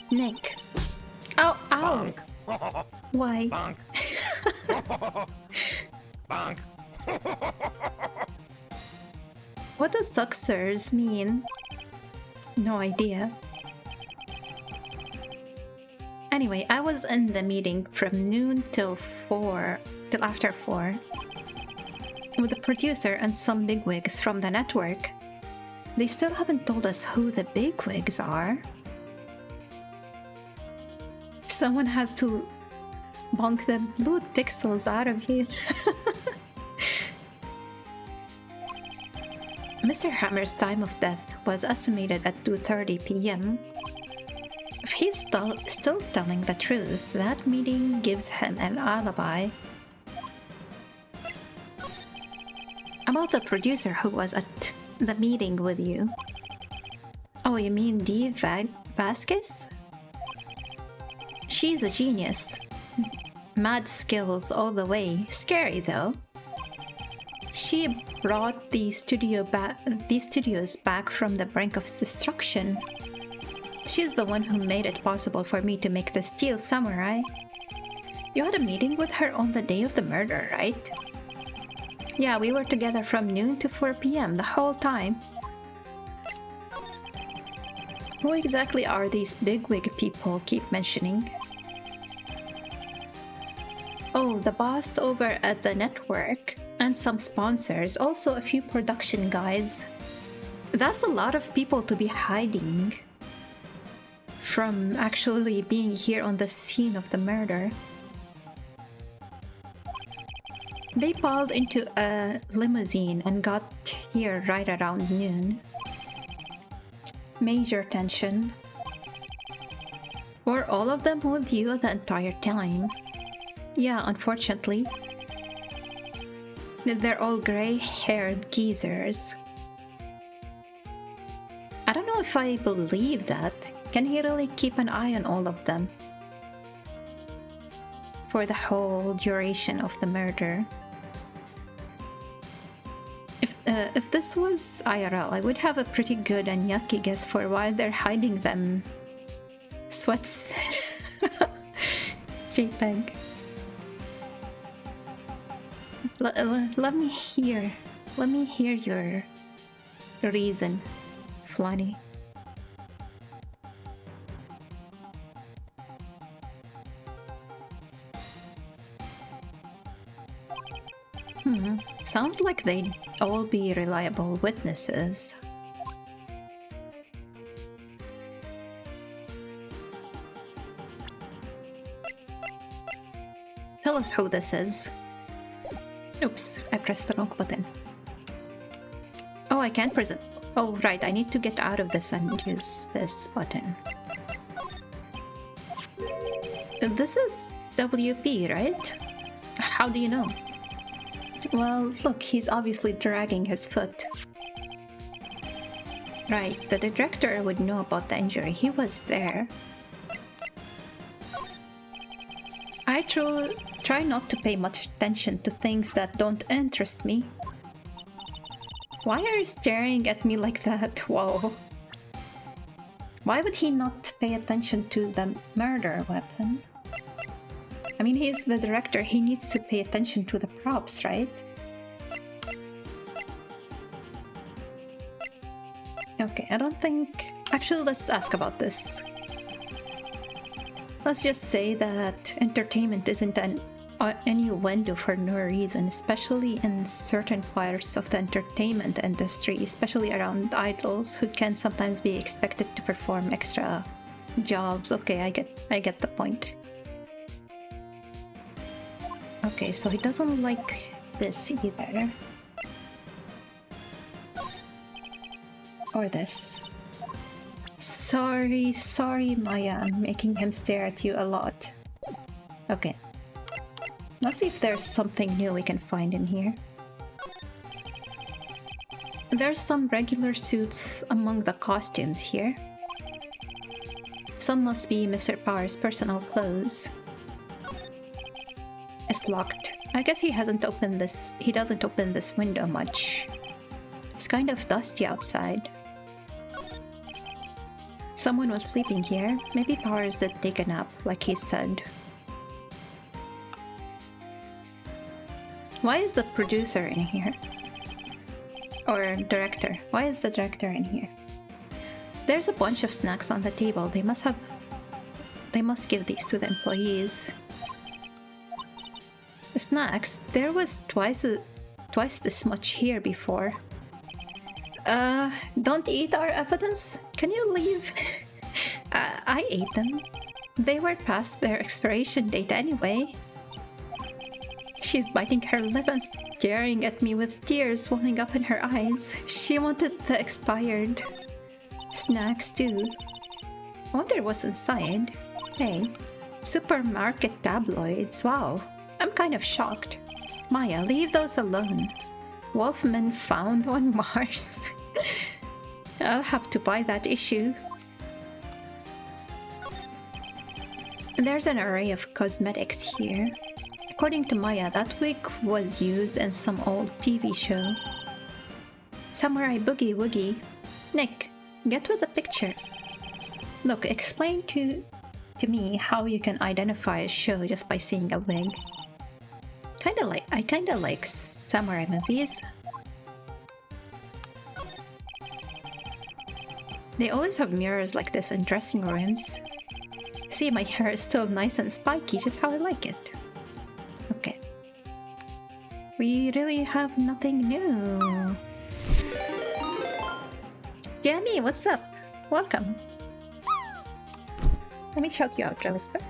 Nick. Oh, ow! Bonk. Why? Bonk. Bonk. What does sucksers mean? No idea. Anyway, I was in the meeting from noon till after 4 with the producer and some bigwigs from the network. They still haven't told us who the bigwigs are. Someone has to bonk the blue pixels out of here. Mr. Hammer's time of death was estimated at 2:30 p.m. If he's still telling the truth, that meeting gives him an alibi. About the producer who was at the meeting with you. Oh, you mean Dee Vasquez? She's a genius. Mad skills all the way. Scary though. She brought these studios back from the brink of destruction. She's the one who made it possible for me to make the Steel Samurai. You had a meeting with her on the day of the murder, right? Yeah, we were together from noon to 4 p.m. the whole time. Who exactly are these bigwig people keep mentioning? Oh, the boss over at the network, and some sponsors, also a few production guys. That's a lot of people to be hiding from actually being here on the scene of the murder. They piled into a limousine and got here right around noon. Major tension. Were all of them with you the entire time? Yeah, unfortunately. They're all gray-haired geezers. I don't know if I believe that. Can he really keep an eye on all of them? For the whole duration of the murder? If this was IRL, I would have a pretty good and yucky guess for why they're hiding them. Sweats. JPEG. Let me hear your reason, Flanny. Sounds like they'd all be reliable witnesses. Tell us who this is. Oops, I pressed the wrong button. Oh, I can't press it. Oh, right, I need to get out of this and use this button. This is WP, right? How do you know? Well, look, he's obviously dragging his foot. Right, the director would know about the injury. He was there. I try not to pay much attention to things that don't interest me. Why are you staring at me like that? Whoa. Why would he not pay attention to the murder weapon? I mean, he's the director. He needs to pay attention to the props, right? Okay, I don't think... Actually, let's ask about this. Let's just say that entertainment isn't an innuendo for no reason, especially in certain parts of the entertainment industry, especially around idols who can sometimes be expected to perform extra jobs. Okay, I get the point. Okay, so he doesn't like this either. Or this. Sorry, Maya, I'm making him stare at you a lot. Okay. Let's see if there's something new we can find in here. There's some regular suits among the costumes here. Some must be Mr. Power's personal clothes. It's locked. I guess he doesn't open this window much. It's kind of dusty outside. Someone was sleeping here. Maybe Powers did take a nap, like he said. Why is the producer in here? Or director? Why is the director in here? There's a bunch of snacks on the table. They must give these to the employees. Snacks? There was twice this much here before. Don't eat our evidence? Can you leave? I ate them. They were past their expiration date anyway. She's biting her lip and staring at me with tears welling up in her eyes. She wanted the expired snacks too. I wonder what's inside. Hey, supermarket tabloids. Wow, I'm kind of shocked. Maya, leave those alone. Wolfman found on Mars. I'll have to buy that issue. There's an array of cosmetics here. According to Maya, that wig was used in some old TV show. Samurai Boogie Woogie. Nick, get with the picture. Look, explain to me how you can identify a show just by seeing a wig. I kinda like samurai movies. They always have mirrors like this in dressing rooms. See, my hair is still nice and spiky, just how I like it. Okay. We really have nothing new. Jamie, what's up? Welcome. Let me shout you out really quick.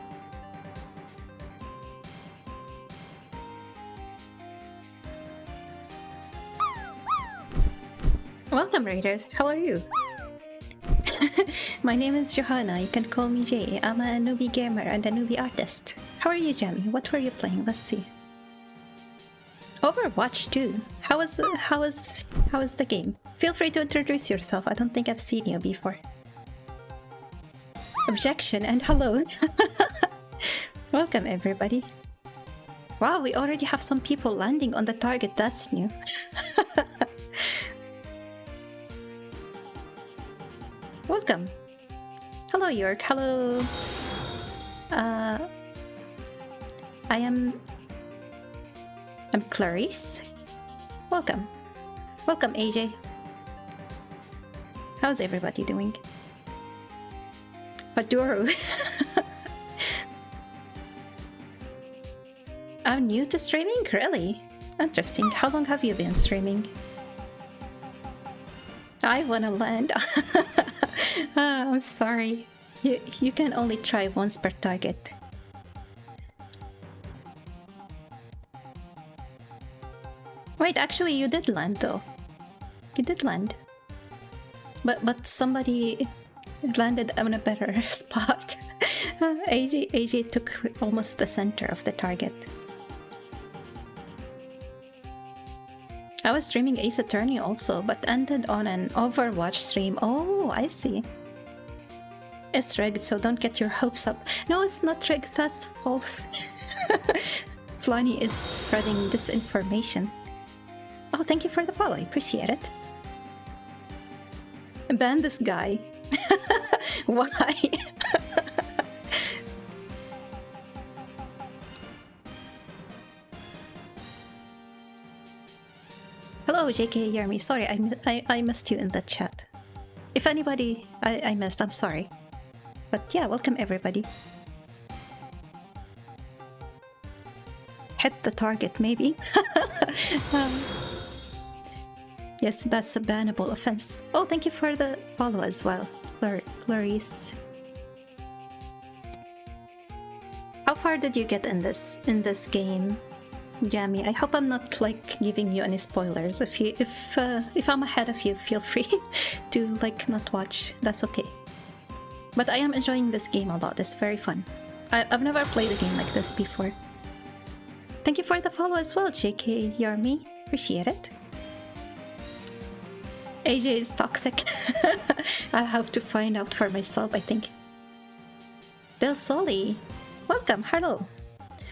Welcome, Raiders. How are you? My name is Johanna. You can call me Jay. I'm a newbie gamer and a newbie artist. How are you, Jamie? What were you playing? Let's see. Overwatch 2. How is the game? Feel free to introduce yourself. I don't think I've seen you before. Objection and hello. Welcome, everybody. Wow, we already have some people landing on the target. That's new. Welcome. Hello, York. Hello. I'm Clarice. Welcome. Welcome, AJ. How's everybody doing? Paduro. I'm new to streaming? Really? Interesting. How long have you been streaming? I wanna land. I'm sorry. You can only try once per target. Wait, actually you did land though. You did land. But somebody landed on a better spot. AJ took almost the center of the target. I was streaming Ace Attorney also, but ended on an Overwatch stream. Oh, I see. It's rigged, so don't get your hopes up. No, it's not rigged, that's false. Flonny is spreading disinformation. Oh, thank you for the follow, I appreciate it. Ban this guy. Why? Hello, JK Yermi. Sorry, I missed you in the chat. If anybody I missed, I'm sorry. But yeah, welcome everybody. Hit the target, maybe. Yes, that's a bannable offense. Oh, thank you for the follow as well, Clarice. How far did you get in this game, Jammy? I hope I'm not like giving you any spoilers. If I'm ahead of you, feel free to like not watch. That's okay. But I am enjoying this game a lot. It's very fun. I've never played a game like this before. Thank you for the follow as well, JK Yarmy. Appreciate it. AJ is toxic. I'll have to find out for myself, I think. Del Soli, welcome. Hello.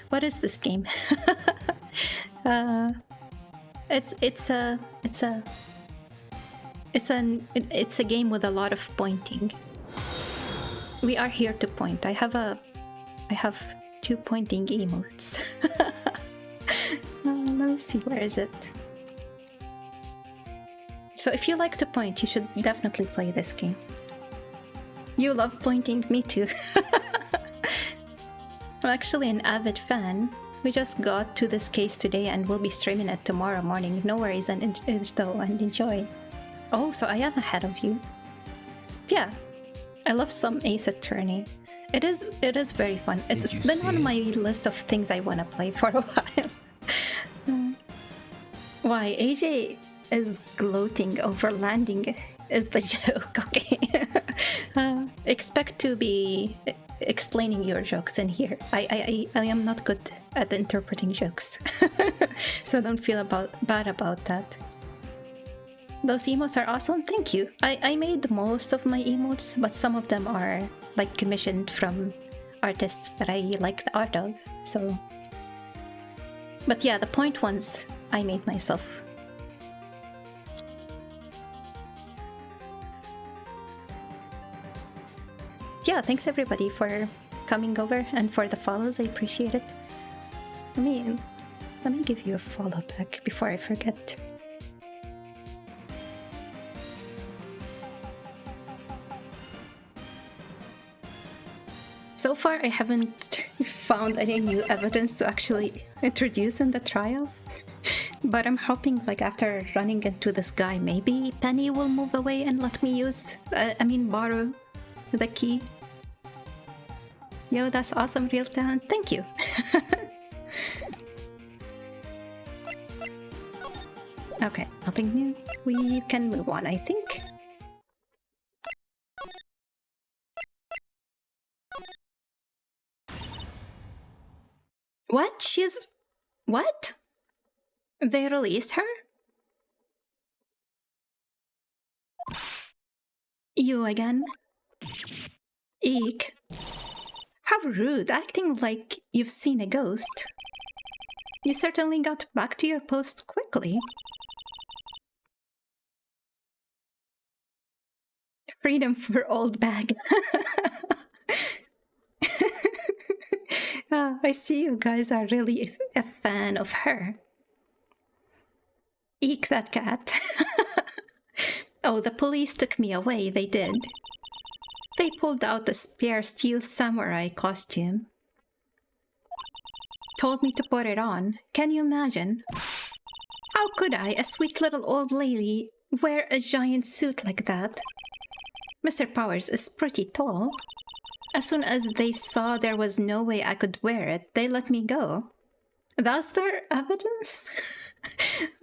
What is this game? It's a game with a lot of pointing. We are here to point. I have 2 pointing emotes. Let me see, where is it? So if you like to point, you should definitely play this game. You love pointing? Me too. I'm actually an avid fan. We just got to this case today and we'll be streaming it tomorrow morning. No worries, and enjoy. Oh, so I am ahead of you. Yeah, I love some Ace Attorney. It is very fun. It's been on my list of things I want to play for a while. Why, AJ is gloating over landing is the joke, okay? Expect to be explaining your jokes in here. I am not good at interpreting jokes. So don't feel bad about that. Those emotes are awesome, thank you. I made most of my emotes, but some of them are like commissioned from artists that I like the art of, so... But yeah, the point ones I made myself. Yeah, thanks everybody for coming over and for the follows, I appreciate it. Let me give you a follow back before I forget. So far I haven't found any new evidence to actually introduce in the trial. But I'm hoping like after running into this guy, maybe Penny will move away and let me borrow the key. Yo, that's awesome, Real Talent. Thank you. Okay, nothing new. We can move on, I think. What? What? They released her? You again? Eek. How rude, acting like you've seen a ghost. You certainly got back to your post quickly. Freedom for old bag. I see you guys are really a fan of her. Eek that cat. Oh, the police took me away, they did. They pulled out the spare steel samurai costume. Told me to put it on. Can you imagine? How could I, a sweet little old lady, wear a giant suit like that? Mr. Powers is pretty tall. As soon as they saw there was no way I could wear it, they let me go. That's their evidence?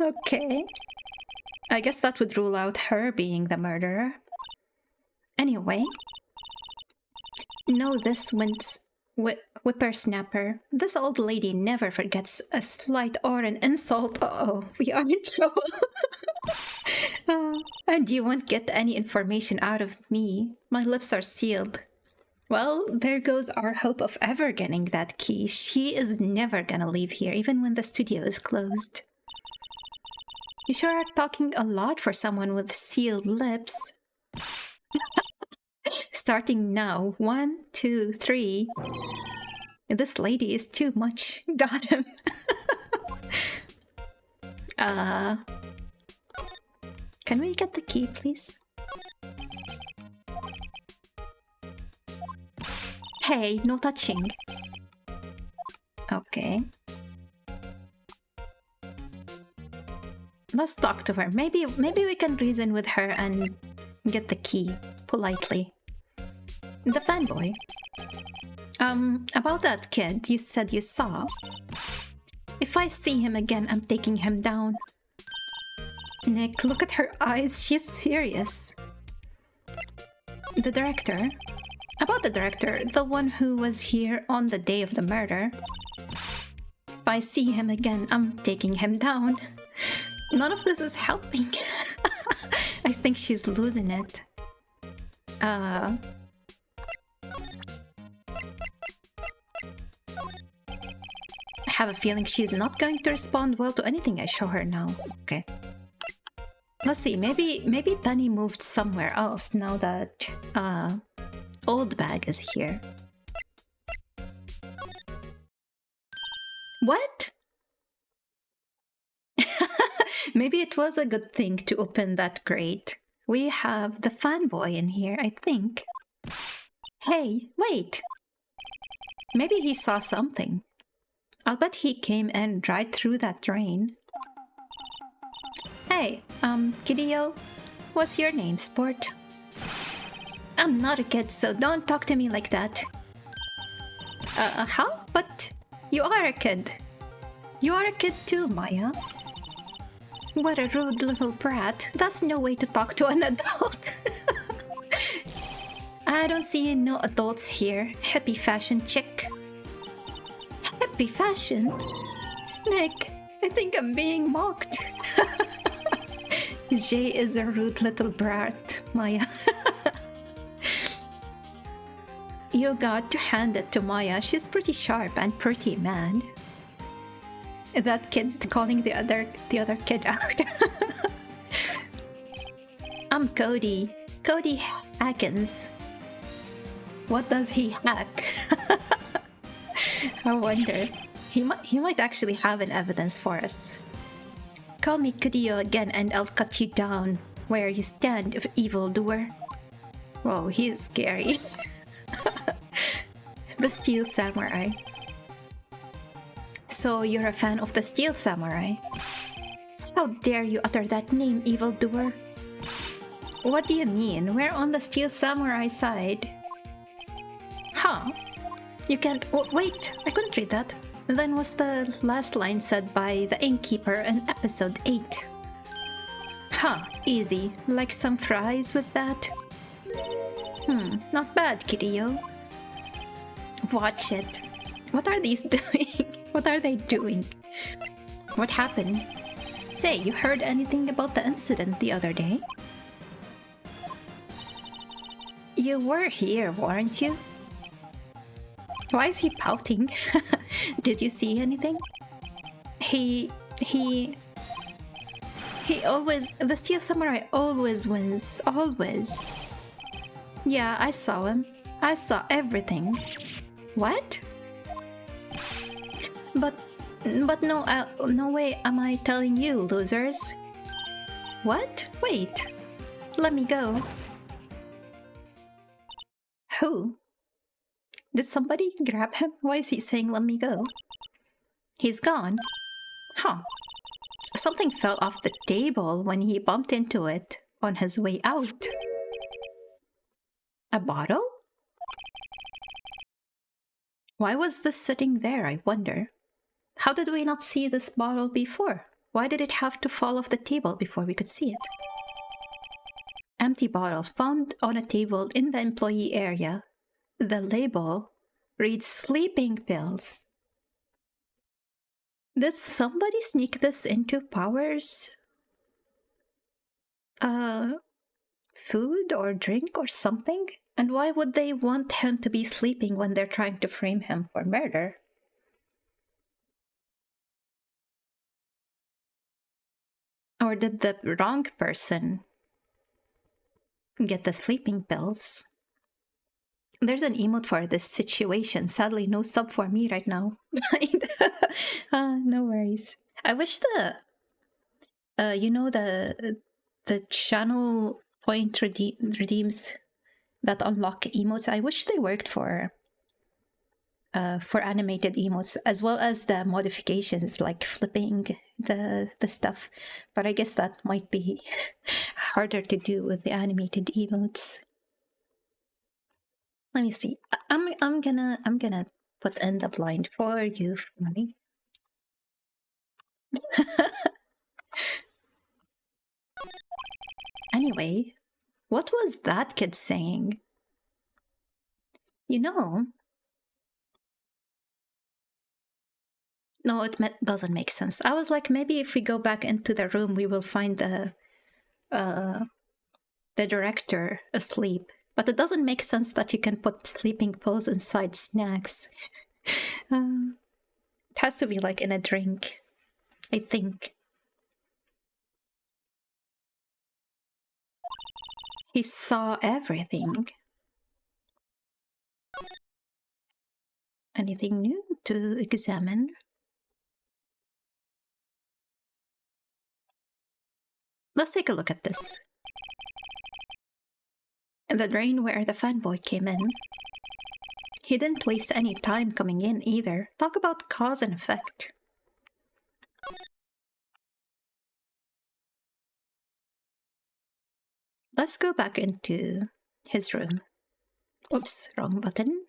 Okay. I guess that would rule out her being the murderer. Anyway. Know this, whippersnapper. This old lady never forgets a slight or an insult. Uh-oh, we are in trouble. And you won't get any information out of me. My lips are sealed. Well, there goes our hope of ever getting that key. She is never gonna leave here, even when the studio is closed. You sure are talking a lot for someone with sealed lips. Starting now. 1, 2, 3. This lady is too much. Got him. Can we get the key, please? Hey, no touching. Okay. Let's talk to her. Maybe we can reason with her and get the key politely. The fanboy. About that kid you said you saw. If I see him again, I'm taking him down. Nick, look at her eyes. She's serious. The director. About the director, the one who was here on the day of the murder. If I see him again, I'm taking him down. None of this is helping. I think she's losing it. I have a feeling she's not going to respond well to anything I show her now. Okay. Let's see, maybe Penny moved somewhere else now that Old Bag is here. What? Maybe it was a good thing to open that grate. We have the fanboy in here, I think. Hey, wait! Maybe he saw something. I'll bet he came in right through that drain. Hey, Kiddio, what's your name, sport? I'm not a kid, so don't talk to me like that. How? But you are a kid. You are a kid too, Maya. What a rude little brat. That's no way to talk to an adult. I don't see no adults here. Happy fashion chick. Happy fashion? Nick, I think I'm being mocked. Jay is a rude little brat, Maya. You got to hand it to Maya. She's pretty sharp and pretty mad. That kid calling the other kid out. I'm Cody. Cody Atkins. What does he hack? I wonder. He might actually have an evidence for us. Call me Kiddio again and I'll cut you down where you stand, evildoer. Whoa, he's scary. The Steel Samurai. So you're a fan of the Steel Samurai? How dare you utter that name, evildoer? What do you mean? We're on the Steel Samurai side. Huh? You can't... Oh, wait, I couldn't read that. Then was the last line said by the innkeeper in episode 8. Huh, easy. Like some fries with that? Not bad, Kiddio. Watch it. What are these doing? What are they doing? What happened? Say, you heard anything about the incident the other day? You were here, weren't you? Why is he pouting? Did you see anything? He always... The Steel Samurai always wins. Always. Yeah, I saw him. I saw everything. What? But no way am I telling you, losers. What? Wait. Let me go. Who? Did somebody grab him? Why is he saying let me go? He's gone. Huh. something fell off the table when he bumped into it on his way out. A bottle? Why was this sitting there, I wonder? How did we not see this bottle before? Why did it have to fall off the table before we could see it? Empty bottle found on a table in the employee area. The label reads sleeping pills. Did somebody sneak this into Powers? Food or drink or something? And why would they want him to be sleeping when they're trying to frame him for murder? Or did the wrong person get the sleeping pills? There's an emote for this situation. Sadly, no sub for me right now. No worries. I wish the channel point redeems that unlock emotes. I wish they worked for animated emotes, as well as the modifications like flipping the stuff. But I guess that might be harder to do with the animated emotes. Let me see. I'm gonna put in the blind for you, Funny. Anyway, what was that kid saying? You know? No, it doesn't make sense. I was like, maybe if we go back into the room, we will find the director asleep. But it doesn't make sense that you can put sleeping pills inside snacks. It has to be like in a drink, I think. He saw everything. Anything new to examine? Let's take a look at this. The drain where the fanboy came in. He didn't waste any time coming in either. Talk about cause and effect. Let's go back into his room. Oops, wrong button.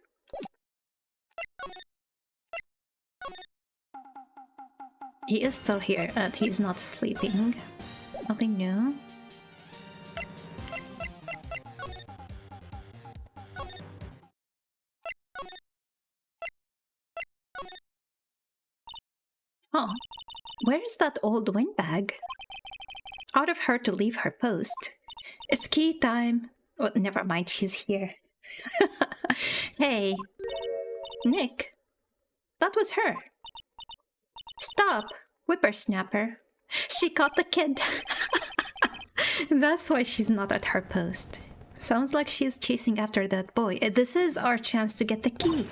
He is still here and he's not sleeping. Nothing new. Oh, where's that old windbag? Out of her to leave her post. It's key time. Oh, never mind, she's here. Hey, Nick. That was her. Stop, whippersnapper. She caught the kid. That's why she's not at her post. Sounds like she's chasing after that boy. This is our chance to get the key.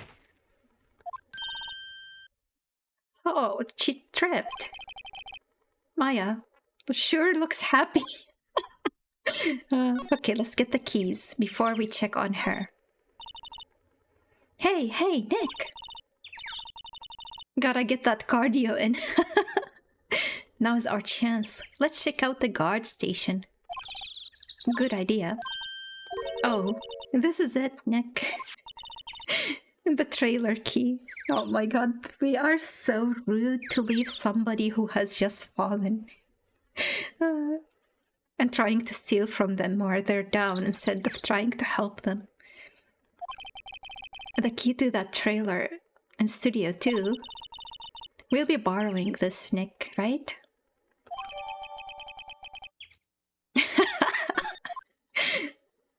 Oh, she tripped. Maya sure looks happy. Okay, let's get the keys before we check on her. Hey, Nick. Gotta get that cardio in. Now is our chance. Let's check out the guard station. Good idea. Oh, this is it, Nick. The trailer key. Oh my god, we are so rude to leave somebody who has just fallen. And trying to steal from them while they're down instead of trying to help them. The key to that trailer and studio too. We'll be borrowing this, Nick, right?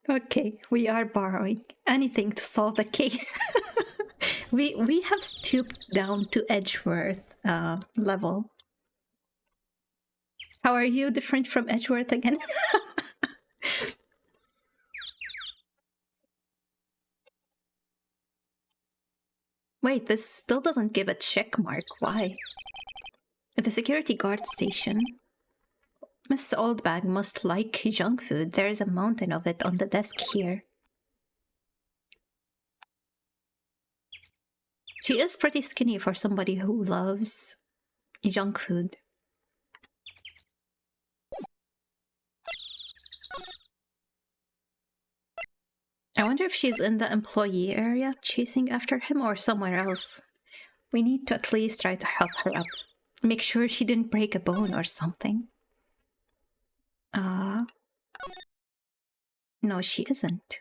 Okay, we are borrowing anything to solve the case. we have stooped down to Edgeworth level. How are you different from Edgeworth again? Wait, this still doesn't give a check mark. Why? At the security guard station. Miss Oldbag must like junk food. There is a mountain of it on the desk here. She is pretty skinny for somebody who loves junk food. I wonder if she's in the employee area chasing after him or somewhere else. We need to at least try to help her up. Make sure she didn't break a bone or something. No, she isn't.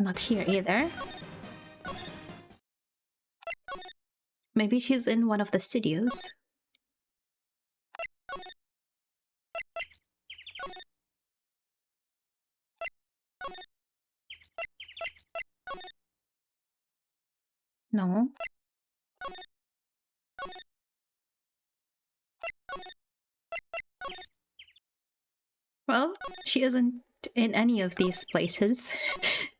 Not here either. Maybe she's in one of the studios. No. Well, she isn't in any of these places.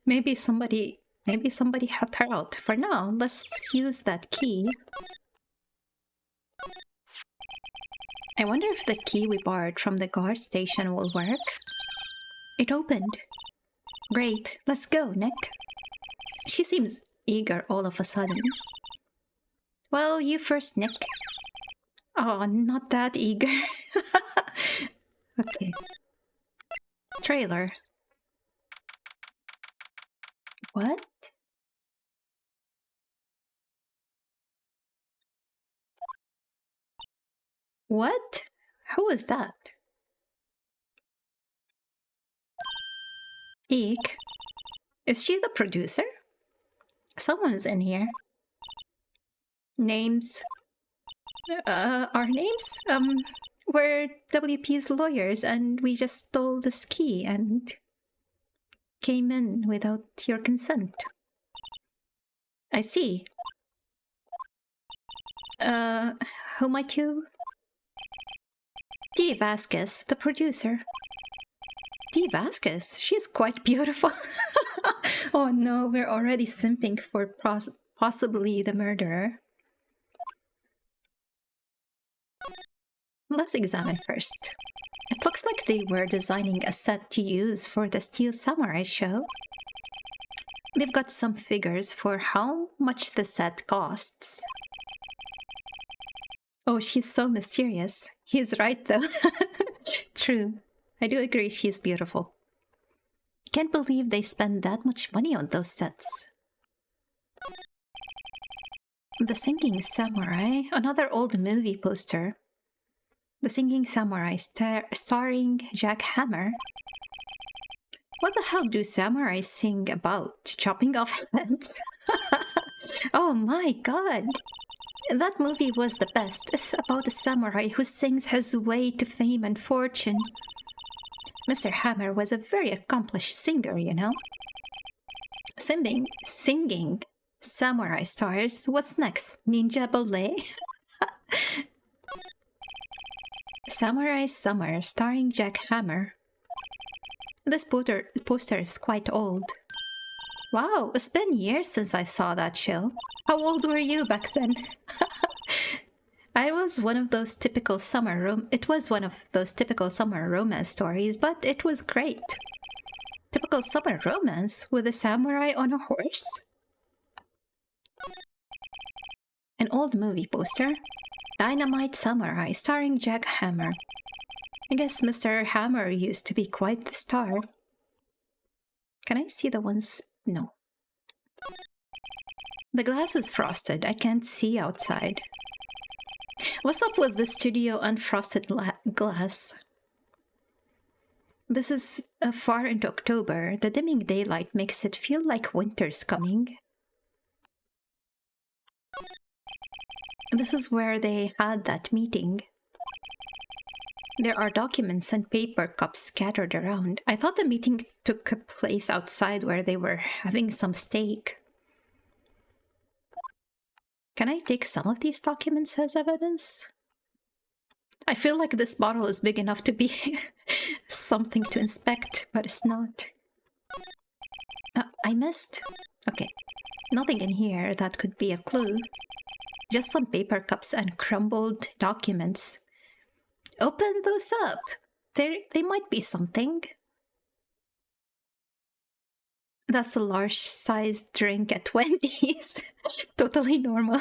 Maybe somebody helped her out. For now, let's use that key. I wonder if the key we borrowed from the guard station will work. It opened. Great, let's go, Nick. She seems eager all of a sudden. Well, you first, Nick. Oh, not that eager. Okay. Trailer. What? What? Who is that? Eek. Is she the producer? Someone's in here. Names. Our names? We're WP's lawyers and we just stole this key and came in without your consent. I see. Who might you? Dee Vasquez, the producer. Dee Vasquez? She's quite beautiful. Oh no, we're already simping for possibly the murderer. Let's examine first. It looks like they were designing a set to use for the Steel Samurai show. They've got some figures for how much the set costs. Oh, she's so mysterious. He's right though. True. I do agree she's beautiful. Can't believe they spend that much money on those sets. The Singing Samurai, another old movie poster. The Singing Samurai starring Jack Hammer. What the hell do samurais sing about? Chopping off heads? Oh my god! That movie was the best. It's about a samurai who sings his way to fame and fortune. Mr. Hammer was a very accomplished singer, you know? Singing. Samurai stars. What's next? Ninja ballet? Samurai Summer, starring Jack Hammer. This poster is quite old. Wow, it's been years since I saw that show. How old were you back then? It was one of those typical summer romance stories, but it was great. Typical summer romance with a samurai on a horse? An old movie poster. Dynamite Samurai, starring Jack Hammer. I guess Mr. Hammer used to be quite the star. Can I see the ones? No. The glass is frosted. I can't see outside. What's up with the studio unfrosted glass? This is far into October. The dimming daylight makes it feel like winter's coming. This is where they had that meeting. There are documents and paper cups scattered around. I thought the meeting took place outside where they were having some steak. Can I take some of these documents as evidence? I feel like this bottle is big enough to be something to inspect, but it's not. I missed. Okay, nothing in here that could be a clue. Just some paper cups and crumbled documents. Open those up. They might be something. That's a large-sized drink at Wendy's. Totally normal.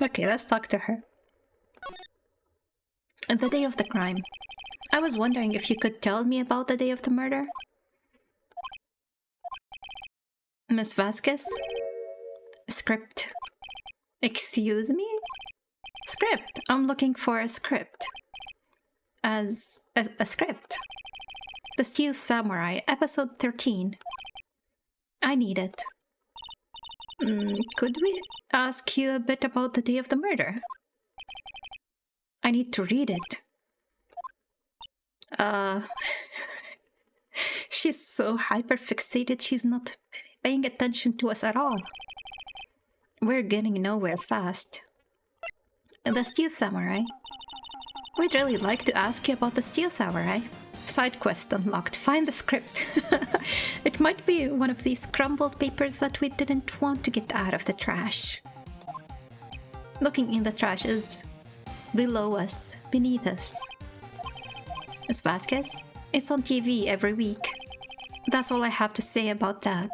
Okay, let's talk to her. The day of the crime. I was wondering if you could tell me about the day of the murder. Miss Vasquez? Script. Excuse me? Script. I'm looking for a script. As a script. The Steel Samurai, episode 13. I need it. Could we ask you a bit about the day of the murder? I need to read it. She's so hyper-fixated she's not paying attention to us at all. We're getting nowhere fast. The Steel Samurai. We'd really like to ask you about the Steel Samurai. Side quest unlocked. Find the script. It might be one of these crumbled papers that we didn't want to get out of the trash. Looking in the trash is below us, beneath us. Miss Vasquez? It's on TV every week. That's all I have to say about that.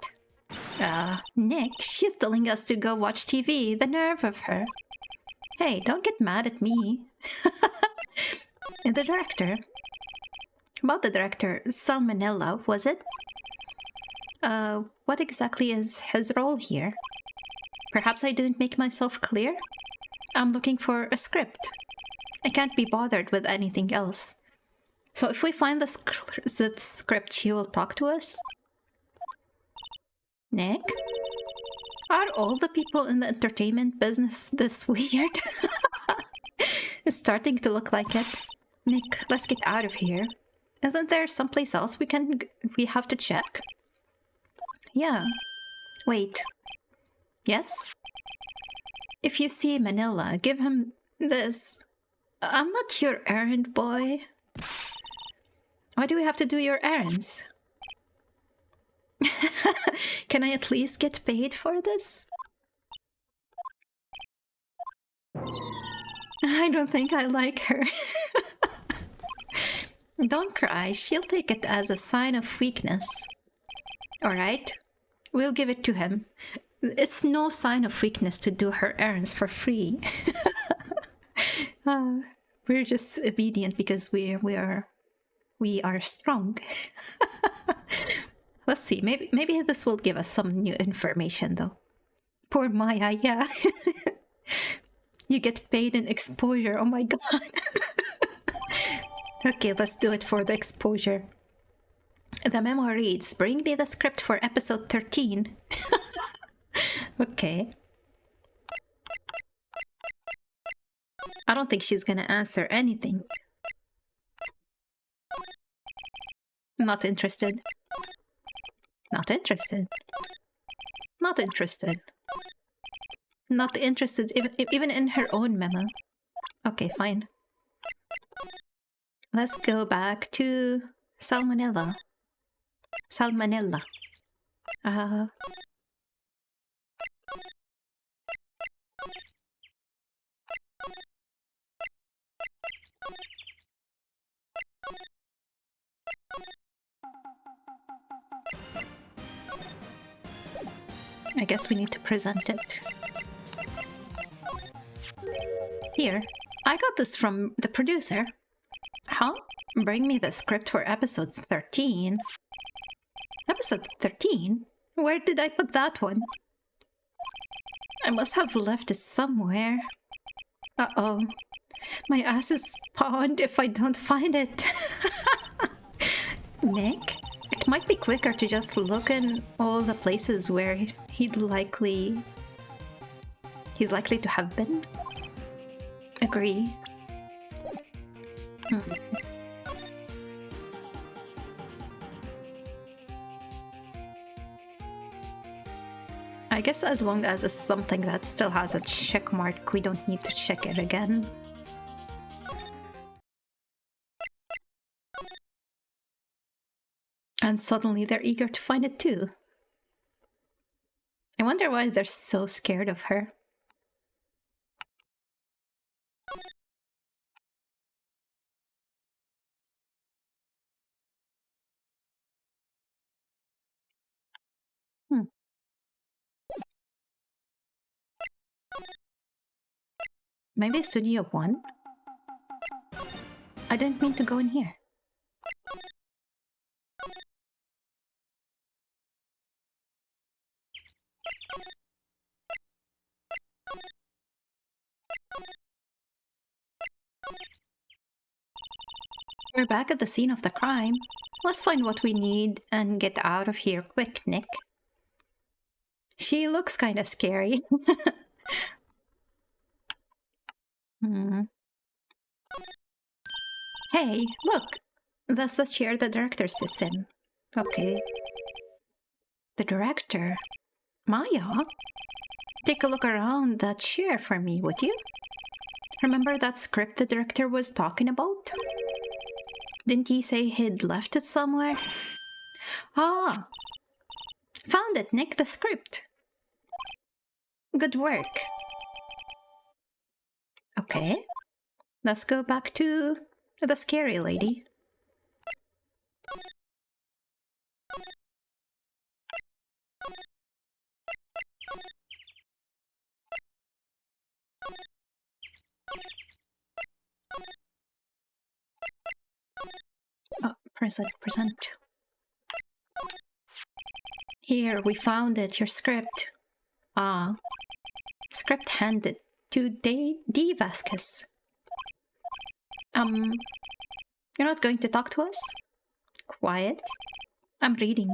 Nick, she's telling us to go watch TV. The nerve of her. Hey, don't get mad at me. The director. About the director, Salmonella, was it? What exactly is his role here? Perhaps I didn't make myself clear? I'm looking for a script. I can't be bothered with anything else. So if we find the script, she will talk to us? Nick? Are all the people in the entertainment business this weird? It's starting to look like it. Nick, let's get out of here. Isn't there someplace else we have to check? Yeah. Wait. Yes? If you see Manila, give him this. I'm not your errand boy. Why do we have to do your errands? Can I at least get paid for this? I don't think I like her. Don't cry, she'll take it as a sign of weakness. Alright, we'll give it to him. It's no sign of weakness to do her errands for free. We're just obedient because we are strong. Let's see, maybe this will give us some new information though. Poor Maya, yeah. You get paid in exposure, oh my god. Okay, let's do it for the exposure. The memo reads, bring me the script for episode 13. Okay. I don't think she's gonna answer anything. Not interested. Not interested. Not interested. Not interested even in her own memo. Okay, fine. Let's go back to Salmonella. Salmonella. I guess we need to present it. Here, I got this from the producer. Huh? Bring me the script for episode 13. Episode 13? Where did I put that one? I must have left it somewhere. Uh-oh. My ass is pawned if I don't find it. Nick? It might be quicker to just look in all the places where he's likely to have been. Agree. I guess as long as it's something that still has a check mark, we don't need to check it again. And suddenly they're eager to find it too. I wonder why they're so scared of her. Maybe Studio 1? I didn't mean to go in here. We're back at the scene of the crime. Let's find what we need and get out of here quick, Nick. She looks kind of scary. Hey, look! That's the chair the director sits in. Okay. The director? Maya? Take a look around that chair for me, would you? Remember that script the director was talking about? Didn't he say he'd left it somewhere? Ah! Found it, Nick, the script. Good work. Okay. Let's go back to the scary lady. Oh, present. Here, we found it, your script. Ah. Script handed to D. Vasquez. You're not going to talk to us? Quiet. I'm reading.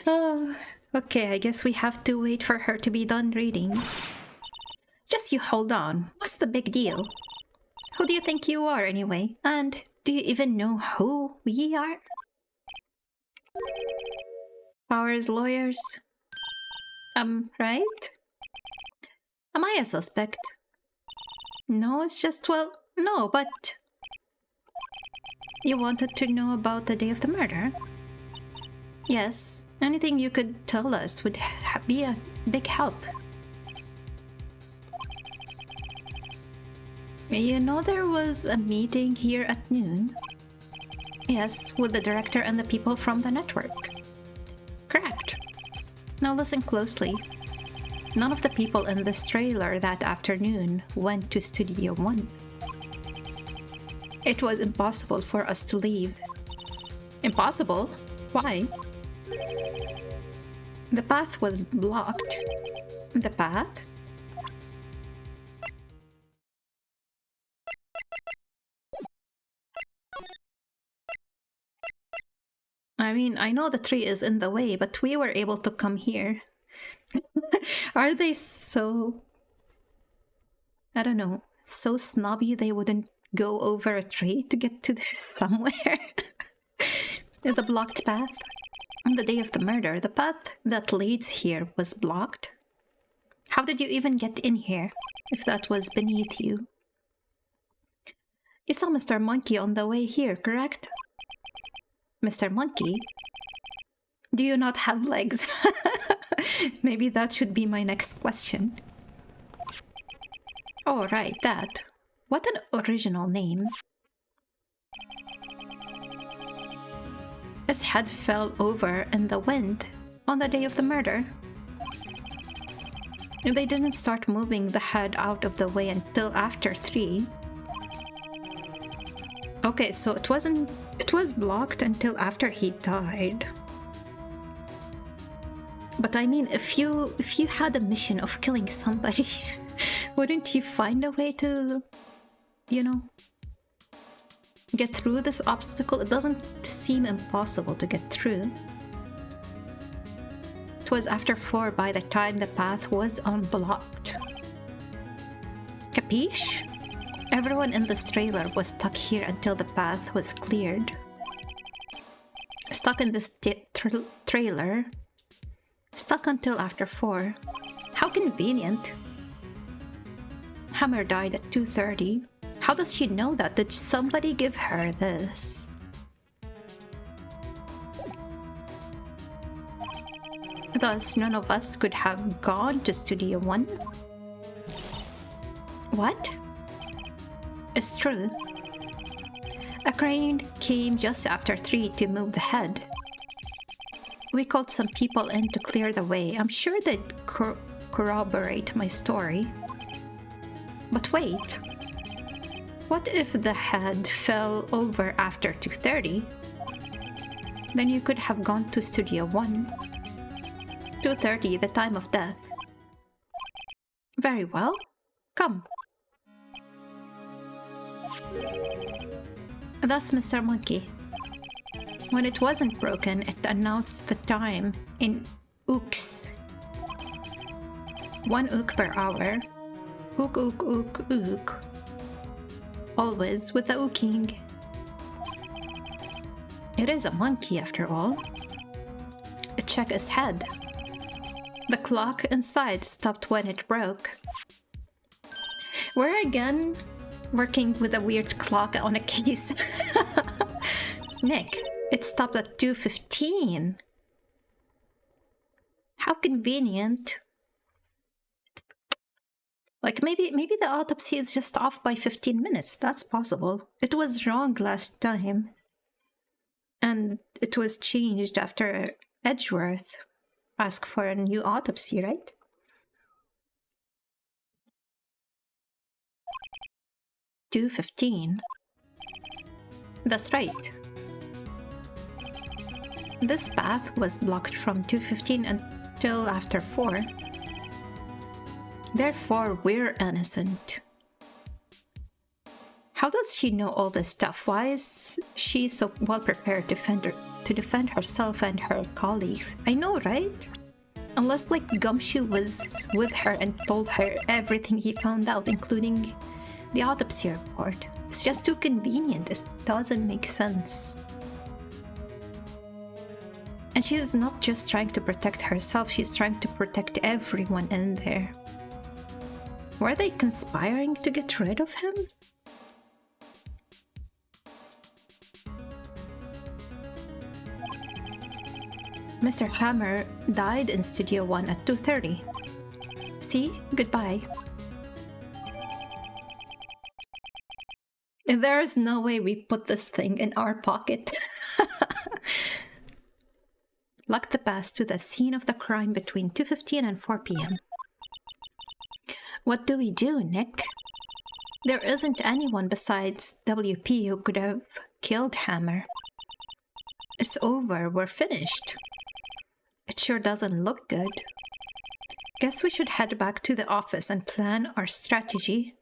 Oh, okay, I guess we have to wait for her to be done reading. Just you hold on. What's the big deal? Who do you think you are, anyway? And do you even know who we are? Powers lawyers? Right? Am I a suspect? No, it's just, well, no, but... You wanted to know about the day of the murder? Yes, anything you could tell us would be a big help. You know there was a meeting here at noon? Yes, with the director and the people from the network. Correct. Now listen closely. None of the people in this trailer that afternoon went to Studio 1. It was impossible for us to leave. Impossible? Why? The path was blocked. The path? I mean, I know the tree is in the way, but we were able to come here. Are they so... I don't know, so snobby they wouldn't go over a tree to get to this somewhere? The blocked path? On the day of the murder, the path that leads here was blocked. How did you even get in here, if that was beneath you? You saw Mr. Monkey on the way here, correct? Mr. Monkey? Do you not have legs? Maybe that should be my next question. Oh, right, that. What an original name. His head fell over in the wind on the day of the murder. They didn't start moving the head out of the way until after 3. Okay, so it was blocked until after he died. But I mean, if you had a mission of killing somebody, wouldn't you find a way to, you know, get through this obstacle? It doesn't seem impossible to get through. It was after 4 by the time the path was unblocked. Capiche? Everyone in this trailer was stuck here until the path was cleared. Stuck in this trailer. Stuck until after 4. How convenient. Hammer died at 2:30. How does she know that? Did somebody give her this? Thus, none of us could have gone to Studio 1. What? It's true. A crane came just after 3 to move the head. We called some people in to clear the way. I'm sure they'd corroborate my story. But wait. What if the head fell over after 2:30? Then you could have gone to Studio 1. 2:30, the time of death. Very well. Come. Thus, Mr. Monkey. When it wasn't broken, it announced the time in ooks. 1 ook per hour. Ook, ook, ook, ook. Always with the ooking. It is a monkey after all. Check his head. The clock inside stopped when it broke. We're again working with a weird clock on a case. Nick, it stopped at 2:15. How convenient. Like maybe the autopsy is just off by 15 minutes. That's possible. It was wrong last time. And it was changed after Edgeworth asked for a new autopsy, right? $2.15. That's right. This path was blocked from 2:15 until after 4. Therefore, we're innocent. How does she know all this stuff? Why is she so well prepared to defend herself and her colleagues? I know, right? Unless like Gumshoe was with her and told her everything he found out, including the autopsy report. It's just too convenient. It doesn't make sense. And she's not just trying to protect herself, she's trying to protect everyone in there. Were they conspiring to get rid of him? Mr. Hammer died in Studio 1 at 2:30. See? Goodbye. There's no way we put this thing in our pocket. Lock the pass to the scene of the crime between 2:15 and 4 p.m. What do we do, Nick? There isn't anyone besides WP who could have killed Hammer. It's over, we're finished. It sure doesn't look good. Guess we should head back to the office and plan our strategy.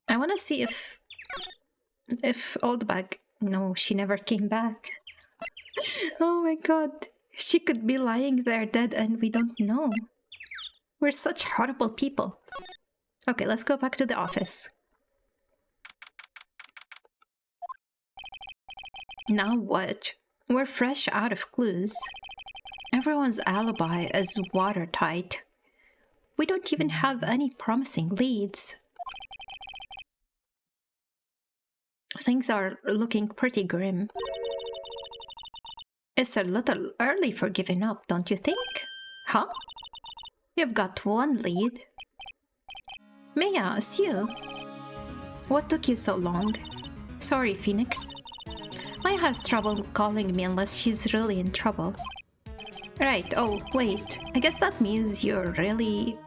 I want to see if Oldbag... No, she never came back. Oh my god. She could be lying there dead and we don't know. We're such horrible people. Okay, let's go back to the office. Now what? We're fresh out of clues. Everyone's alibi is watertight. We don't even have any promising leads. Things are looking pretty grim. It's a little early for giving up, don't you think? Huh? You've got one lead. Mia, it's you. What took you so long? Sorry, Phoenix. Maya has trouble calling me unless she's really in trouble. Right, oh, wait. I guess that means we're really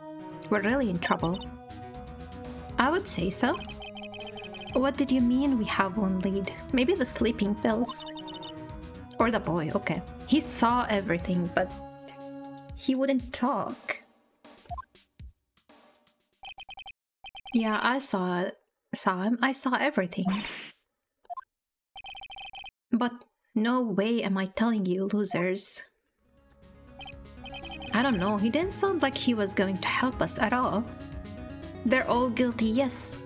in trouble. I would say so. What did you mean we have one lead? Maybe the sleeping pills? Or the boy, okay. He saw everything, but he wouldn't talk. Yeah, I saw him. I saw everything. But no way am I telling you, losers. I don't know, he didn't sound like he was going to help us at all. They're all guilty, yes.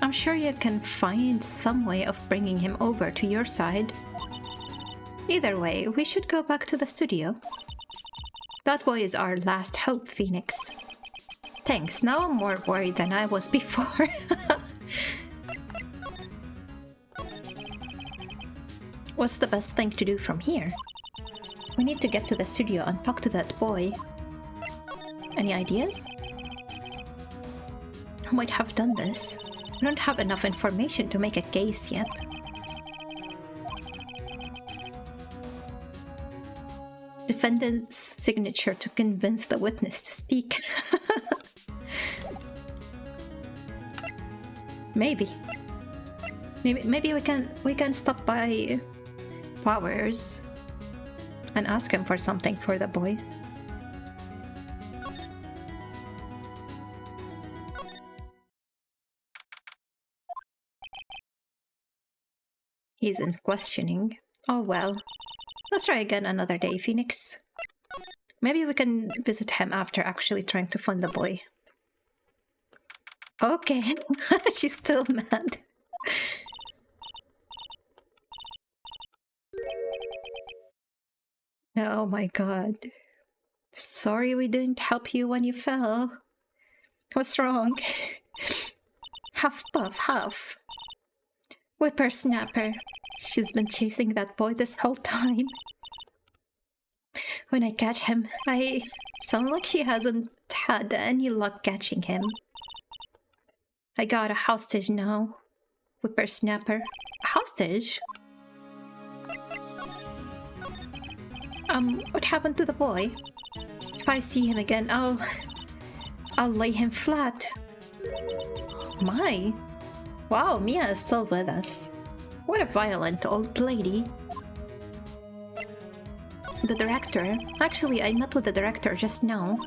I'm sure you can find some way of bringing him over to your side. Either way, we should go back to the studio. That boy is our last hope, Phoenix. Thanks, now I'm more worried than I was before. What's the best thing to do from here? We need to get to the studio and talk to that boy. Any ideas? Who might have done this? We don't have enough information to make a case yet. Defendant's signature to convince the witness to speak. Maybe we can stop by Powers and ask him for something for the boy. He's in questioning. Oh well. Let's try again another day, Phoenix. Maybe we can visit him after actually trying to find the boy. Okay. She's still mad. Oh my god. Sorry we didn't help you when you fell. What's wrong? Huff puff huff. Whippersnapper. She's been chasing that boy this whole time. When I catch him, I sound like she hasn't had any luck catching him. I got a hostage now. Whippersnapper. A hostage? What happened to the boy? If I see him again, I'll lay him flat. My. Wow, Mia is still with us. What a violent old lady. The director? Actually, I met with the director just now.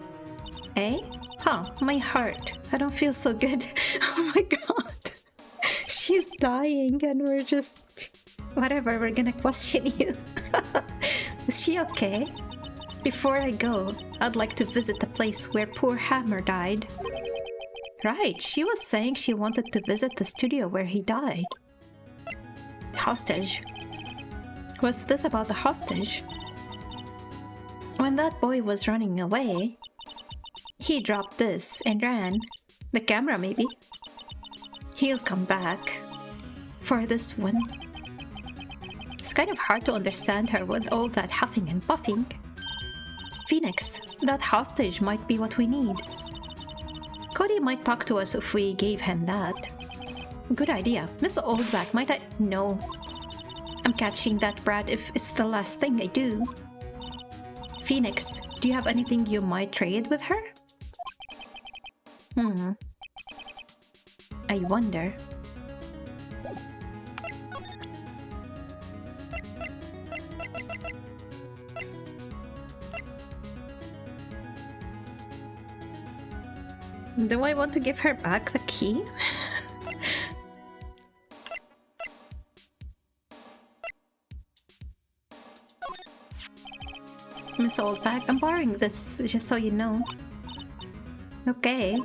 Eh? Huh, my heart. I don't feel so good. Oh my god. She's dying and we're just... Whatever, we're gonna question you. Is she okay? Before I go, I'd like to visit the place where poor Hammer died. Right, she was saying she wanted to visit the studio where he died. Hostage. What's this about the hostage? When that boy was running away, he dropped this and ran. The camera, maybe. He'll come back. For this one. It's kind of hard to understand her with all that huffing and puffing. Phoenix, that hostage might be what we need. Cody might talk to us if we gave him that. Good idea. Miss Oldback, might I... No. I'm catching that brat if it's the last thing I do. Phoenix, do you have anything you might trade with her? I wonder. Do I want to give her back the key? Miss Oldback, I'm borrowing this just so you know. Okay.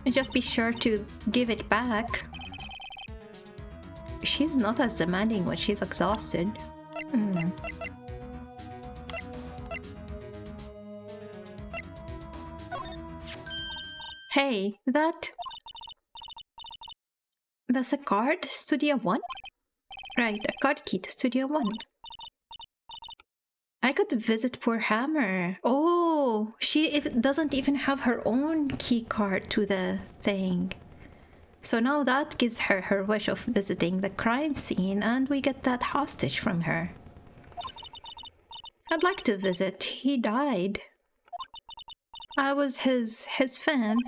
Just be sure to give it back. She's not as demanding when she's exhausted. Hey, that's a card? Studio One? Right, a card key to Studio One. I could visit poor Hammer. Oh, she doesn't even have her own key card to the thing. So now that gives her her wish of visiting the crime scene and we get that hostage from her. I'd like to visit. He died. I was his fan.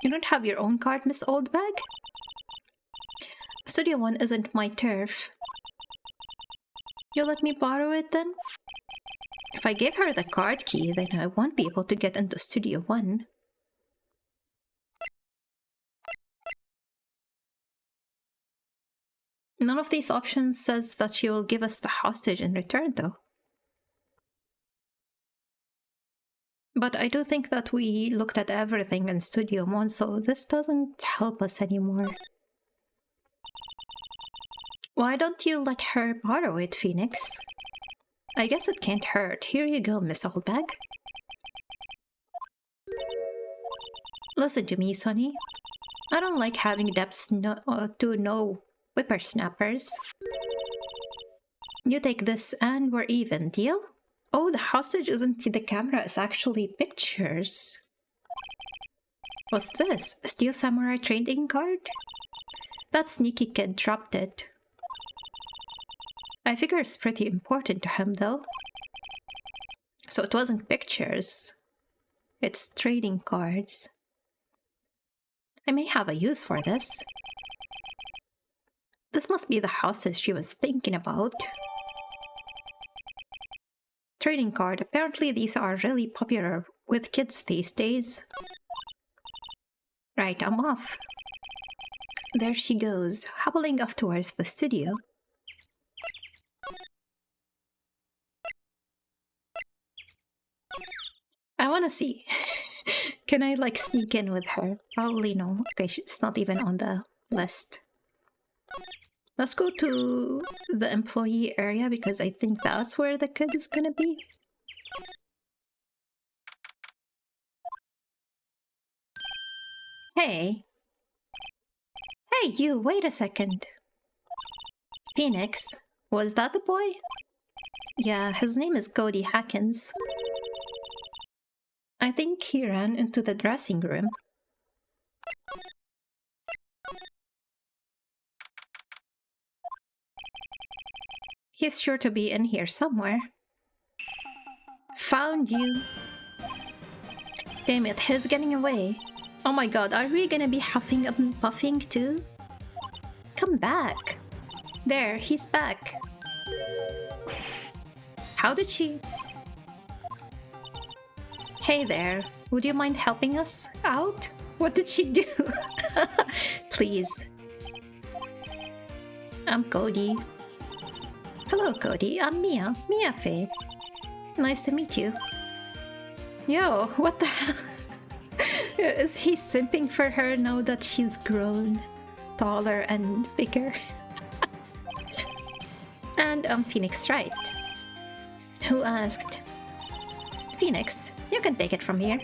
You don't have your own card, Miss Oldbag? Studio One isn't my turf. You'll let me borrow it then? If I give her the card key, then I won't be able to get into Studio One. None of these options says that she will give us the hostage in return, though. But I do think that we looked at everything in Studio One, so this doesn't help us anymore. Why don't you let her borrow it, Phoenix? I guess it can't hurt. Here you go, Miss Oldbag. Listen to me, Sonny. I don't like having debts to no whippersnappers. You take this and we're even, deal? Oh, the hostage isn't the camera, it's actually pictures. What's this? A Steel Samurai trading card? That sneaky kid dropped it. I figure it's pretty important to him, though. So it wasn't pictures. It's trading cards. I may have a use for this. This must be the houses she was thinking about. Trading card. Apparently these are really popular with kids these days. Right, I'm off. There she goes, hobbling off towards the studio. I wanna see. Can I like sneak in with her? Probably no. Okay, it's not even on the list. Let's go to the employee area because I think that's where the kid is gonna be. Hey. Hey, you, wait a second. Phoenix, was that the boy? Yeah, his name is Cody Hackins. I think he ran into the dressing room. He's sure to be in here somewhere. Found you. Damn it, he's getting away. Oh my god, are we gonna be huffing and puffing too? Come back. There, he's back. How did she... Hey there, would you mind helping us out? What did she do? Please. I'm Cody. Hello, Cody. I'm Mia. Mia Faye. Nice to meet you. Yo, what the hell? Is he simping for her now that she's grown taller and bigger? And I'm Phoenix, right? Who asked? Phoenix, you can take it from here.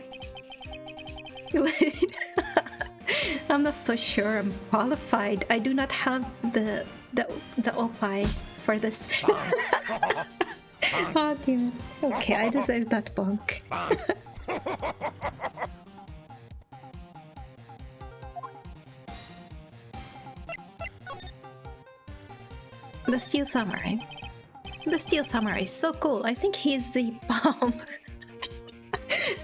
I'm not so sure I'm qualified. I do not have the OPI for this. Oh dear. Okay, I deserve that bonk. The Steel Samurai. The Steel Samurai is so cool. I think he's the bomb.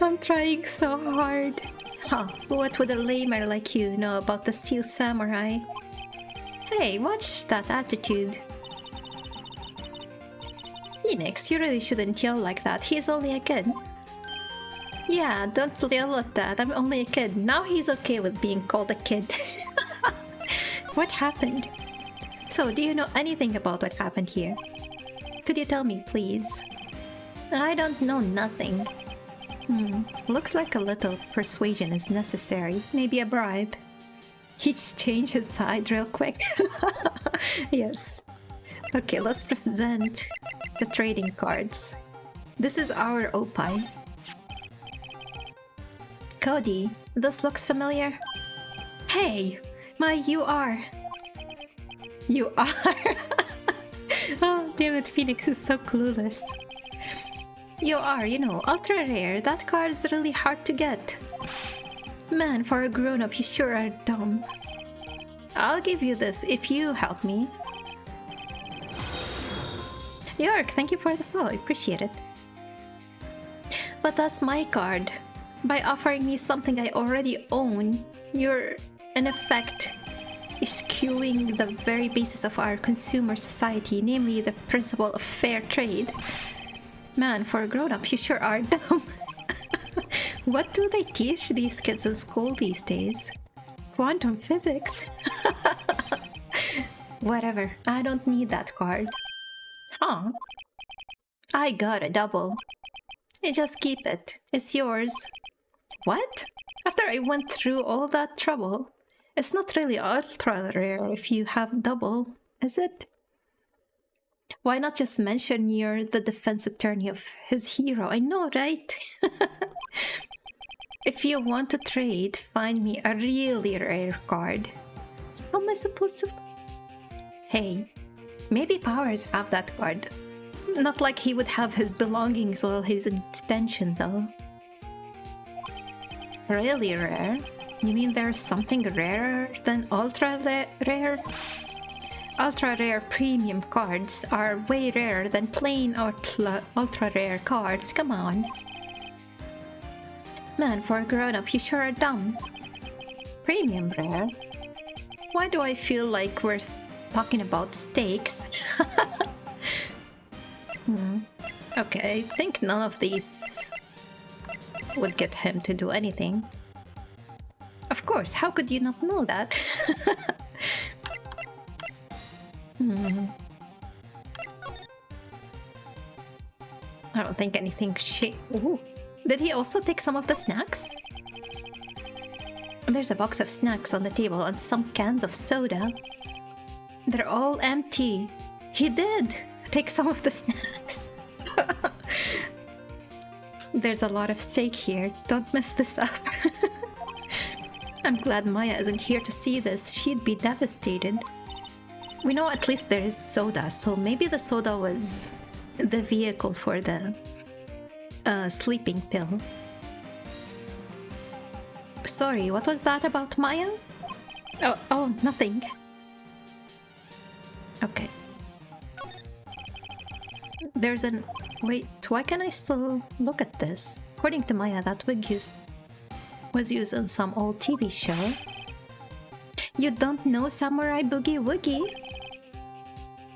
I'm trying so hard. Huh, what would a lamer like you know about the Steel Samurai? Hey, watch that attitude. Phoenix, you really shouldn't yell like that. He's only a kid. Yeah, don't yell at that. I'm only a kid. Now he's okay with being called a kid. What happened? So, do you know anything about what happened here? Could you tell me, please? I don't know nothing. Looks like a little persuasion is necessary. Maybe a bribe. He changed his side real quick. Yes. Okay, let's present the trading cards. This is our OPI. Cody, this looks familiar. Hey, you are. You are? Oh, damn it, Phoenix is so clueless. You are, you know, ultra rare. That card is really hard to get. Man, for a grown-up, you sure are dumb. I'll give you this if you help me. York, thank you for the follow. I appreciate it. But that's my card. By offering me something I already own, you're, in effect, skewing the very basis of our consumer society, namely the principle of fair trade. Man, for a grown-up, you sure are dumb. What do they teach these kids in school these days? Quantum physics? Whatever, I don't need that card. Huh? I got a double. You just keep it. It's yours. What? After I went through all that trouble? It's not really ultra rare if you have double, is it? Why not just mention you're the defense attorney of his hero? I know, right? If you want to trade, find me a really rare card. How am I supposed to... Hey, maybe Powers have that card. Not like he would have his belongings while he's in detention, though. Really rare? You mean there's something rarer than ultra rare? ultra rare premium cards are way rarer than plain ultra rare cards. Come on. Man, for a grown up, you sure are dumb. Premium rare? Why do I feel like we're talking about steaks? Okay, I think none of these would get him to do anything. Of course, how could you not know that? I don't think anything Ooh. Did he also take some of the snacks? There's a box of snacks on the table and some cans of soda. They're all empty. He did take some of the snacks. There's a lot of steak here. Don't mess this up. I'm glad Maya isn't here to see this. She'd be devastated. We know at least there is soda, so maybe the soda was the vehicle for the sleeping pill. Sorry, what was that about Maya? Oh, nothing. Okay. There's an... Wait, why can I still look at this? According to Maya, that wig was used in some old TV show. You don't know Samurai Boogie Woogie?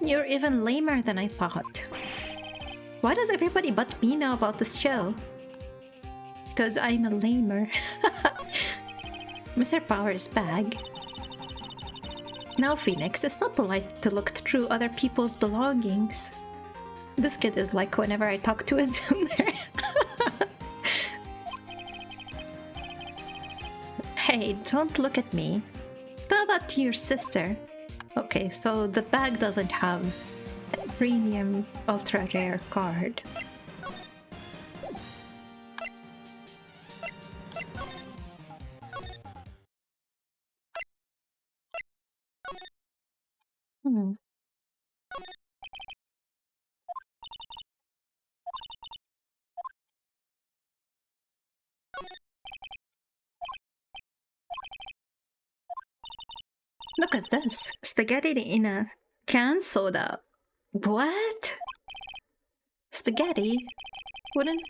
You're even lamer than I thought. Why does everybody but me know about this show? Because I'm a lamer. Mr. Power's bag. Now, Phoenix, it's not polite to look through other people's belongings. This kid is like whenever I talk to a Zoomer. Hey, don't look at me. Tell that to your sister. Okay, so the bag doesn't have a premium ultra rare card. Look at this. Spaghetti in a canned soda. What? Spaghetti? Wouldn't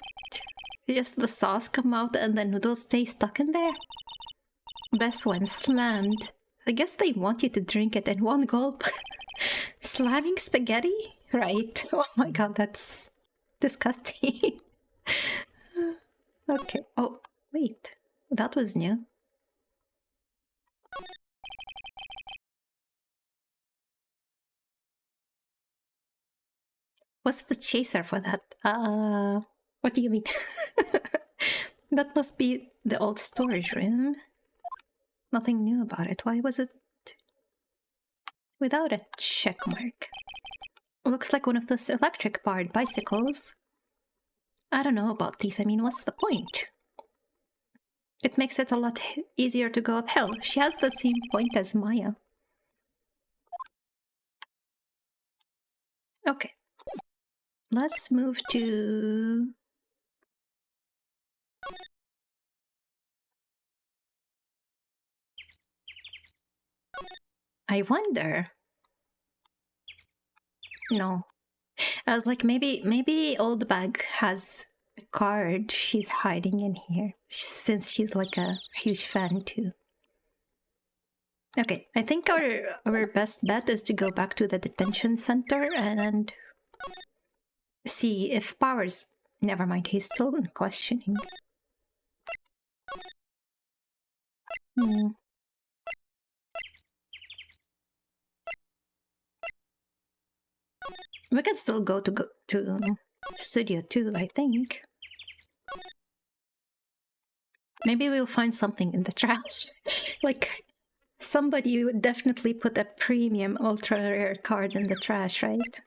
just the sauce come out and the noodles stay stuck in there? Best one slammed. I guess they want you to drink it in one gulp. Slamming spaghetti? Right. Oh my god, that's disgusting. Okay. Oh, wait. That was new. What's the chaser for that? What do you mean? That must be the old storage room. Nothing new about it. Why was it without a check mark? Looks like one of those electric-powered bicycles. I don't know about these. I mean, what's the point? It makes it a lot easier to go uphill. She has the same point as Maya. Okay. Let's move to... I wonder... No. I was like, maybe Old Bag has a card she's hiding in here, since she's like a huge fan too. Okay, I think our best bet is to go back to the detention center and see if Powers... Never mind, he's still in questioning. We can still go to Studio 2, I think. Maybe we'll find something in the trash. Like, somebody would definitely put a premium ultra rare card in the trash, right?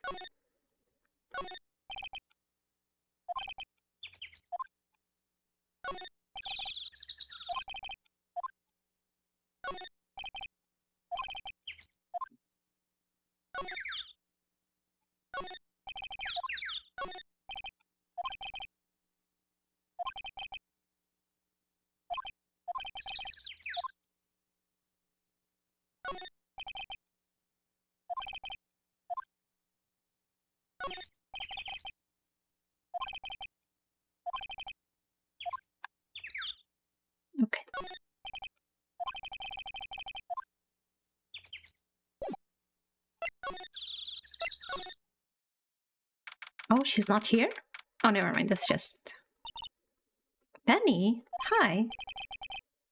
Oh, she's not here? Oh, never mind, that's just... Penny? Hi.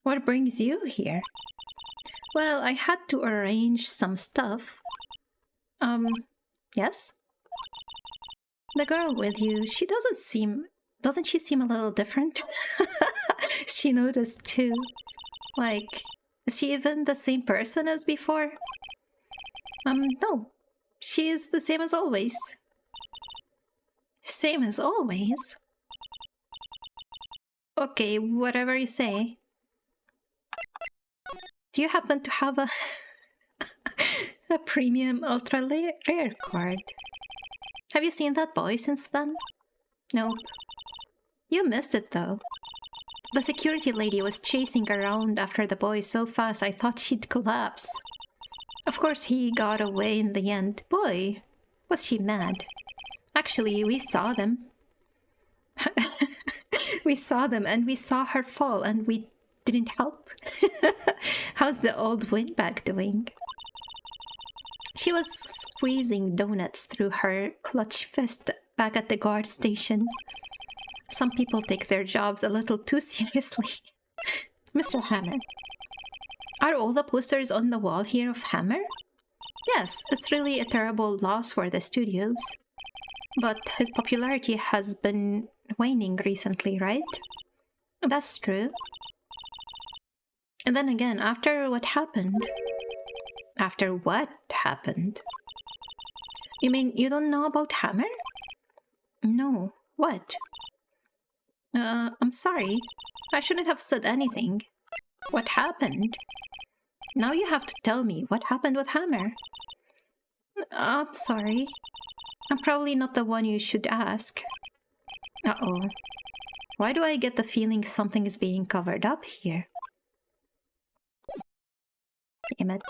What brings you here? Well, I had to arrange some stuff. Yes? The girl with you, doesn't she seem a little different? She noticed too. Like, is she even the same person as before? No. She is the same as always. Same as always? Okay, whatever you say. Do you happen to have a... a premium ultra rare card? Have you seen that boy since then? Nope. You missed it though. The security lady was chasing around after the boy so fast I thought she'd collapse. Of course he got away in the end. Boy, was she mad. Actually, we saw them. We saw them and we saw her fall and we didn't help. How's the old windbag doing? She was squeezing donuts through her clutch fist back at the guard station. Some people take their jobs a little too seriously. Mr. Hammer. Are all the posters on the wall here of Hammer? Yes, it's really a terrible loss for the studios. But his popularity has been waning recently, right? That's true. And then again, after what happened... After what happened? You mean you don't know about Hammer? No. What? I'm sorry. I shouldn't have said anything. What happened? Now you have to tell me what happened with Hammer. I'm sorry. I'm probably not the one you should ask. Uh-oh. Why do I get the feeling something is being covered up here? Damn it.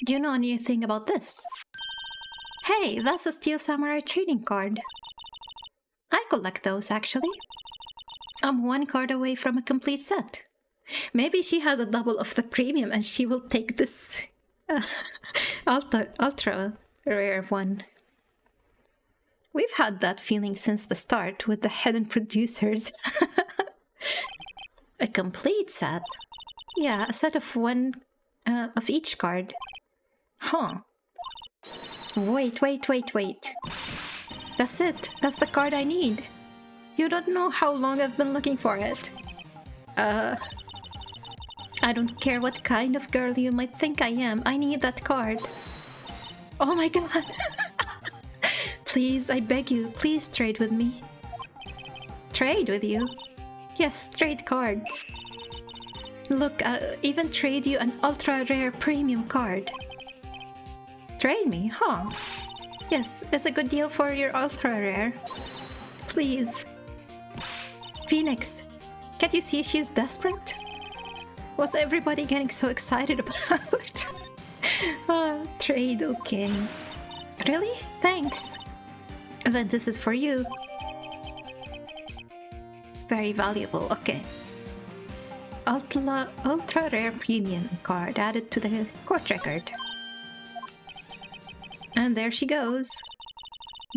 Do you know anything about this? Hey, that's a Steel Samurai trading card. I collect those, actually. I'm one card away from a complete set. Maybe she has a double of the premium and she will take this ultra rare one. We've had that feeling since the start with the hidden producers. A complete set? Yeah, a set of one of each card. Huh. Wait. That's it. That's the card I need. You don't know how long I've been looking for it. I don't care what kind of girl you might think I am. I need that card. Oh my god. Please, I beg you, please trade with me. Trade with you? Yes, trade cards. Look, even trade you an ultra rare premium card. Trade me, huh? Yes, it's a good deal for your ultra rare. Please. Phoenix, can't you see she's desperate? What's everybody getting so excited about? Trade, okay. Really? Thanks. Then this is for you. Very valuable, okay. Ultra rare premium card added to the court record. And there she goes.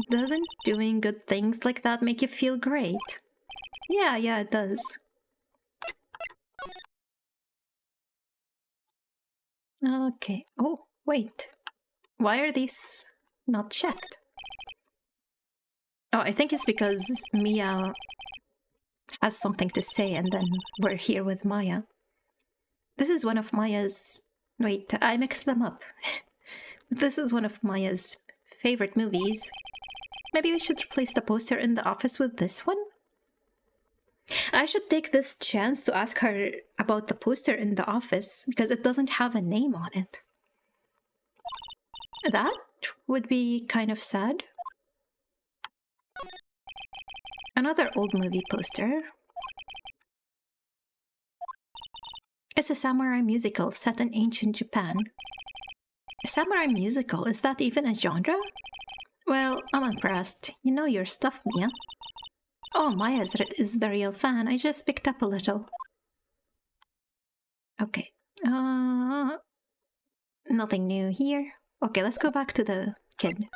Doesn't doing good things like that make you feel great? Yeah, it does. Okay. Oh, wait. Why are these not checked? Oh, I think it's because Mia has something to say and then we're here with Maya. This is one of Maya's... Wait, I mixed them up. This is one of Maya's favorite movies. Maybe we should replace the poster in the office with this one? I should take this chance to ask her about the poster in the office because it doesn't have a name on it. That would be kind of sad. Another old movie poster. It's a samurai musical set in ancient Japan. A samurai musical? Is that even a genre? Well, I'm impressed. You know your stuff, Mia. Oh, Maya is the real fan. I just picked up a little. Okay. Nothing new here. Okay, let's go back to the kid.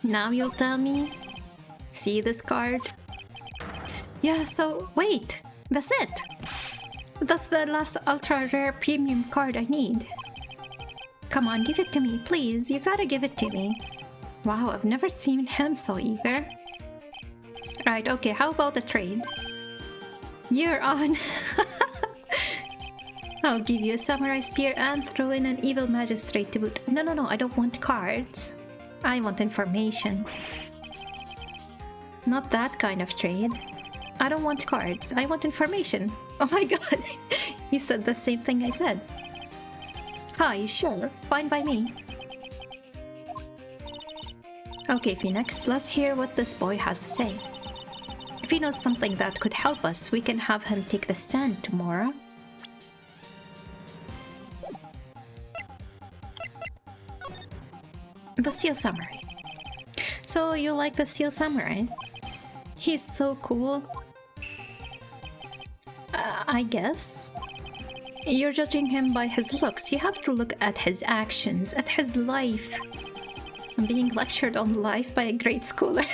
Now you'll tell me? See this card? Yeah, so wait, that's it. That's the last ultra rare premium card I need. Come on, give it to me, please. You gotta give it to me. Wow, I've never seen him so eager. Right, okay, how about the trade? You're on. I'll give you a samurai spear and throw in an evil magistrate to boot. No, I don't want cards. I want information. Not that kind of trade. I don't want cards. I want information. Oh my god. You said the same thing I said. Hi, sure. Fine by me. Okay, Phoenix, let's hear what this boy has to say. If he knows something that could help us, we can have him take the stand tomorrow. The Steel Samurai. So you like the Steel Samurai? He's so cool. I guess. You're judging him by his looks. You have to look at his actions, at his life. I'm being lectured on life by a grade schooler.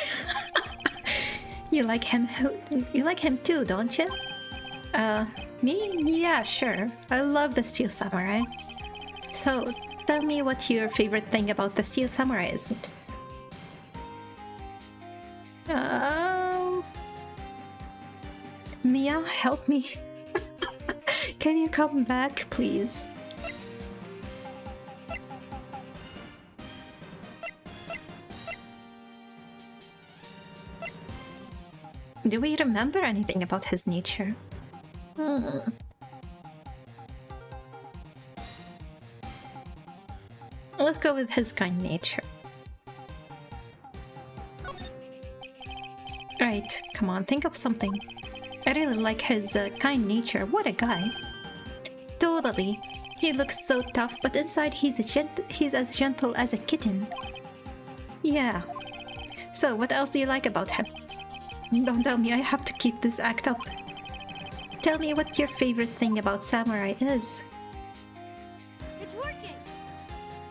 You like him? You like him too, don't you? Me? Yeah, sure. I love the Steel Samurai. So, tell me what your favorite thing about the Steel Samurai is. Oops. Mia, help me. Can you come back, please? Do we remember anything about his nature? Let's go with his kind nature. Right, come on, think of something. I really like his kind nature. What a guy. Totally. He looks so tough, but inside he's as gentle as a kitten. Yeah. So, what else do you like about him? Don't tell me I have to keep this act up. Tell me what your favorite thing about samurai is. It's working!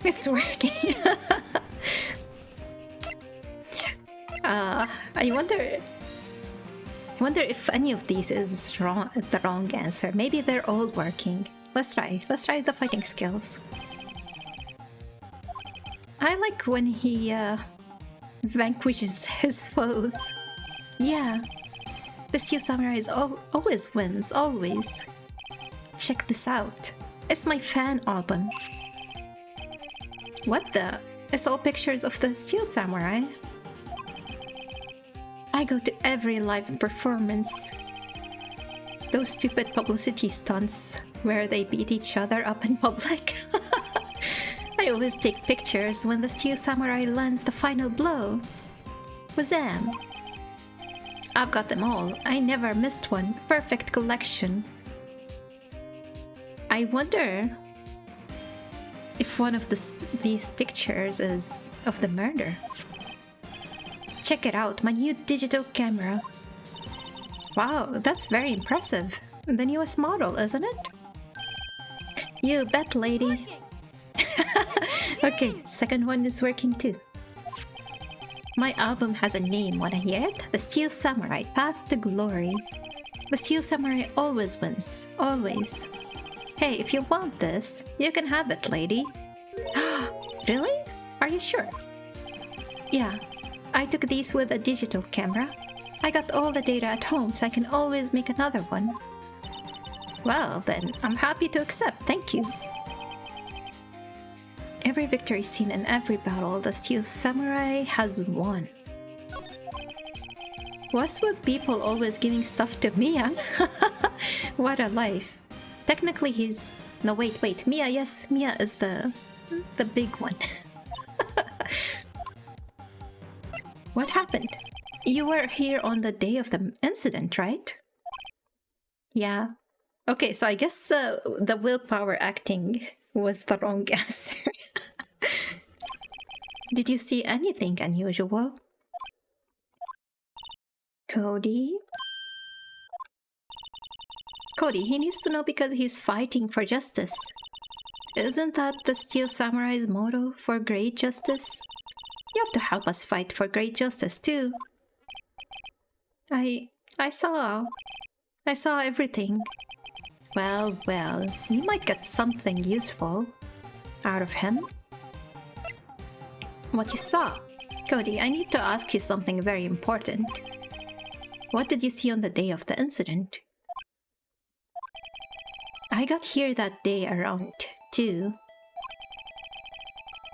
It's working. I wonder if any of these is the wrong answer. Maybe they're all working. Let's try the fighting skills. I like when he vanquishes his foes. Yeah, the Steel Samurai always wins, always. Check this out. It's my fan album. What the? It's all pictures of the Steel Samurai. I go to every live performance. Those stupid publicity stunts where they beat each other up in public. I always take pictures when the Steel Samurai lands the final blow. Wazam! I've got them all. I never missed one. Perfect collection. I wonder if one of these pictures is of the murder. Check it out, my new digital camera. Wow, that's very impressive. The newest model, isn't it? You bet, lady. Okay, second one is working too. My album has a name, wanna hear it? The Steel Samurai, Path to Glory. The Steel Samurai always wins, always. Hey, if you want this, you can have it, lady. Really? Are you sure? Yeah, I took these with a digital camera. I got all the data at home, so I can always make another one. Well, then, I'm happy to accept, thank you. Every victory scene and every battle, the Steel Samurai has won. What's with people always giving stuff to Mia? What a life. Technically he's... No, wait, Mia, yes, Mia is the big one. What happened? You were here on the day of the incident, right? Yeah. Okay, so I guess the willpower acting was the wrong answer. Did you see anything unusual? Cody? Cody, he needs to know because he's fighting for justice. Isn't that the Steel Samurai's motto for great justice? You have to help us fight for great justice too. I saw everything. Well, we might get something useful out of him. What you saw? Cody, I need to ask you something very important. What did you see on the day of the incident? I got here that day around 2.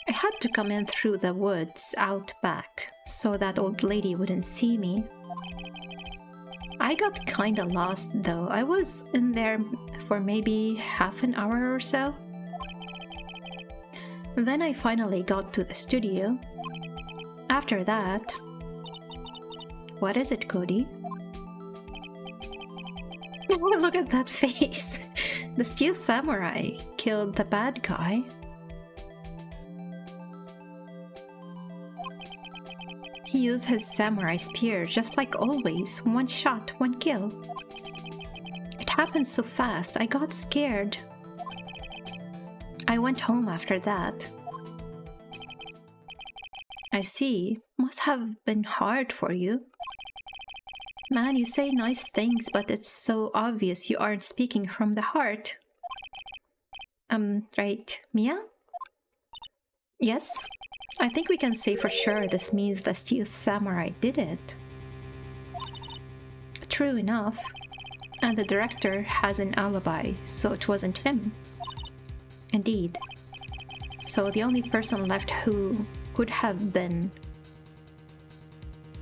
I had to come in through the woods out back so that old lady wouldn't see me. I got kinda lost though. I was in there for maybe half an hour or so. Then I finally got to the studio. After that... What is it, Cody? Look at that face! The Steel Samurai killed the bad guy. He used his samurai spear just like always. 1 shot, 1 kill. It happened so fast, I got scared. I went home after that. I see. Must have been hard for you. Man, you say nice things, but it's so obvious you aren't speaking from the heart. Right, Mia? Yes? I think we can say for sure this means the Steel Samurai did it. True enough. And the director has an alibi, so it wasn't him. Indeed. So the only person left who could have been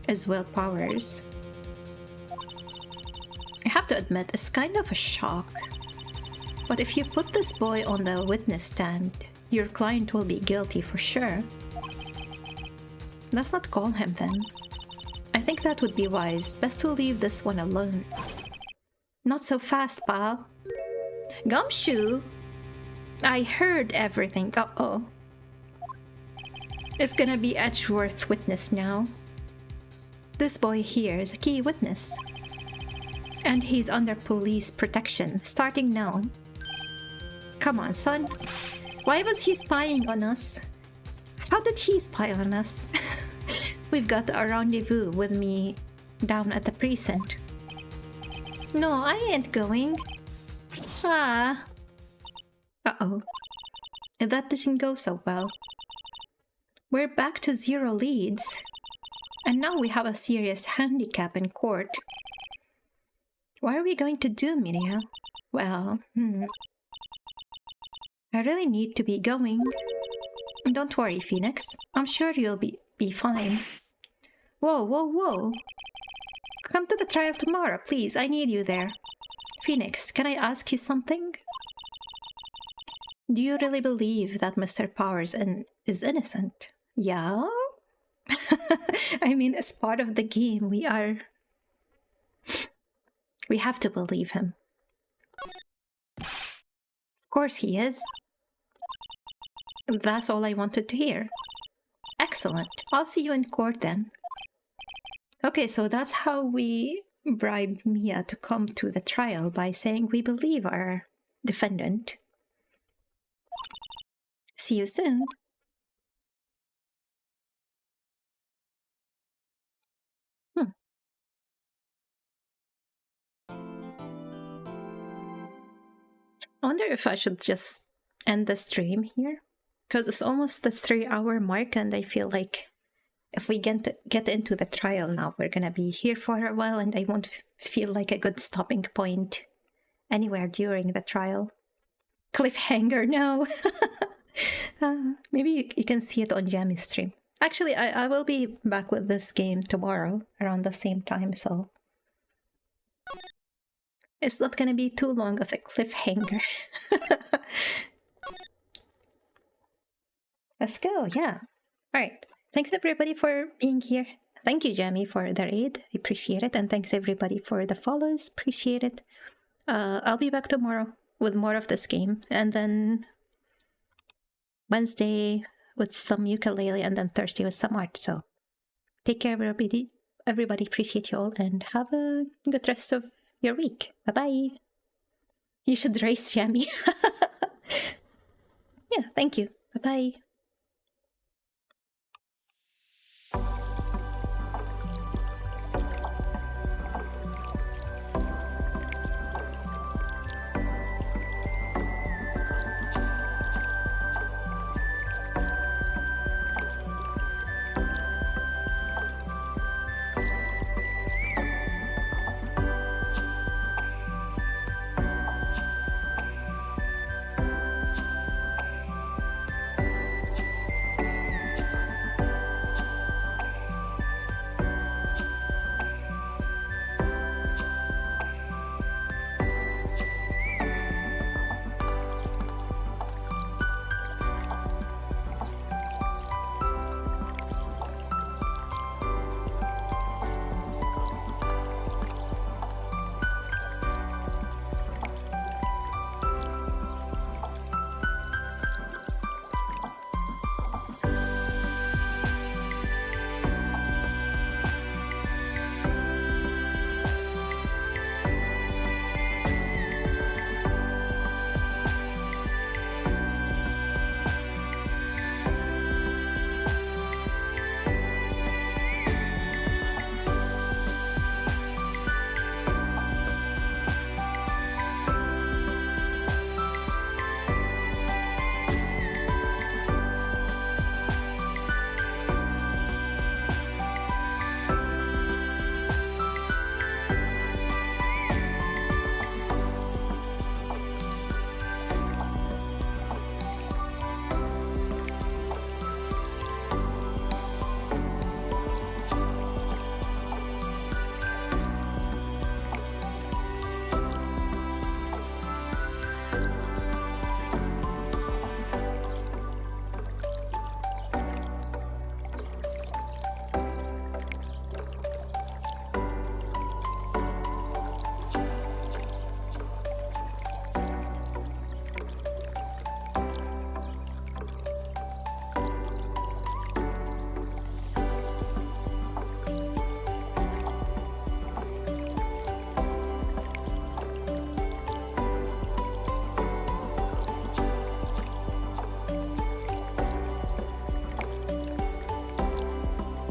is Will Powers. I have to admit, it's kind of a shock. But if you put this boy on the witness stand, your client will be guilty for sure. Let's not call him then. I think that would be wise. Best to leave this one alone. Not so fast, pal. Gumshoe! I heard everything. Uh-oh. It's gonna be Edgeworth witness now. This boy here is a key witness. And he's under police protection, starting now. Come on, son. Why was he spying on us? How did he spy on us? We've got a rendezvous with me down at the precinct. No, I ain't going. Ah. Uh-oh. That didn't go so well. We're back to 0 leads. And now we have a serious handicap in court. What are we going to do, Miria? Well, I really need to be going. Don't worry, Phoenix. I'm sure you'll be fine. Whoa. Come to the trial tomorrow, please. I need you there. Phoenix, can I ask you something? Do you really believe that Mr. Powers is innocent? Yeah? I mean, as part of the game, we have to believe him. Of course he is. That's all I wanted to hear. Excellent. I'll see you in court then. Okay, so that's how we bribe Mia to come to the trial, by saying we believe our defendant. See you soon. I wonder if I should just end the stream here, because it's almost the 3-hour mark, and I feel like if we get into the trial now, we're gonna be here for a while, and I won't feel like a good stopping point anywhere during the trial. Cliffhanger, no! Maybe you can see it on Jammy's stream. Actually, I will be back with this game tomorrow around the same time, so it's not gonna be too long of a cliffhanger. Let's go, yeah. Alright, thanks everybody for being here. Thank you, Jamie, for the raid. I appreciate it. And thanks everybody for the follows. Appreciate it. I'll be back tomorrow with more of this game. And then Wednesday with some ukulele, and then Thursday with some art. So take care, everybody. Everybody, appreciate you all, and have a good rest of your week. Bye-bye. You should race, Jamie. Yeah, thank you. Bye-bye.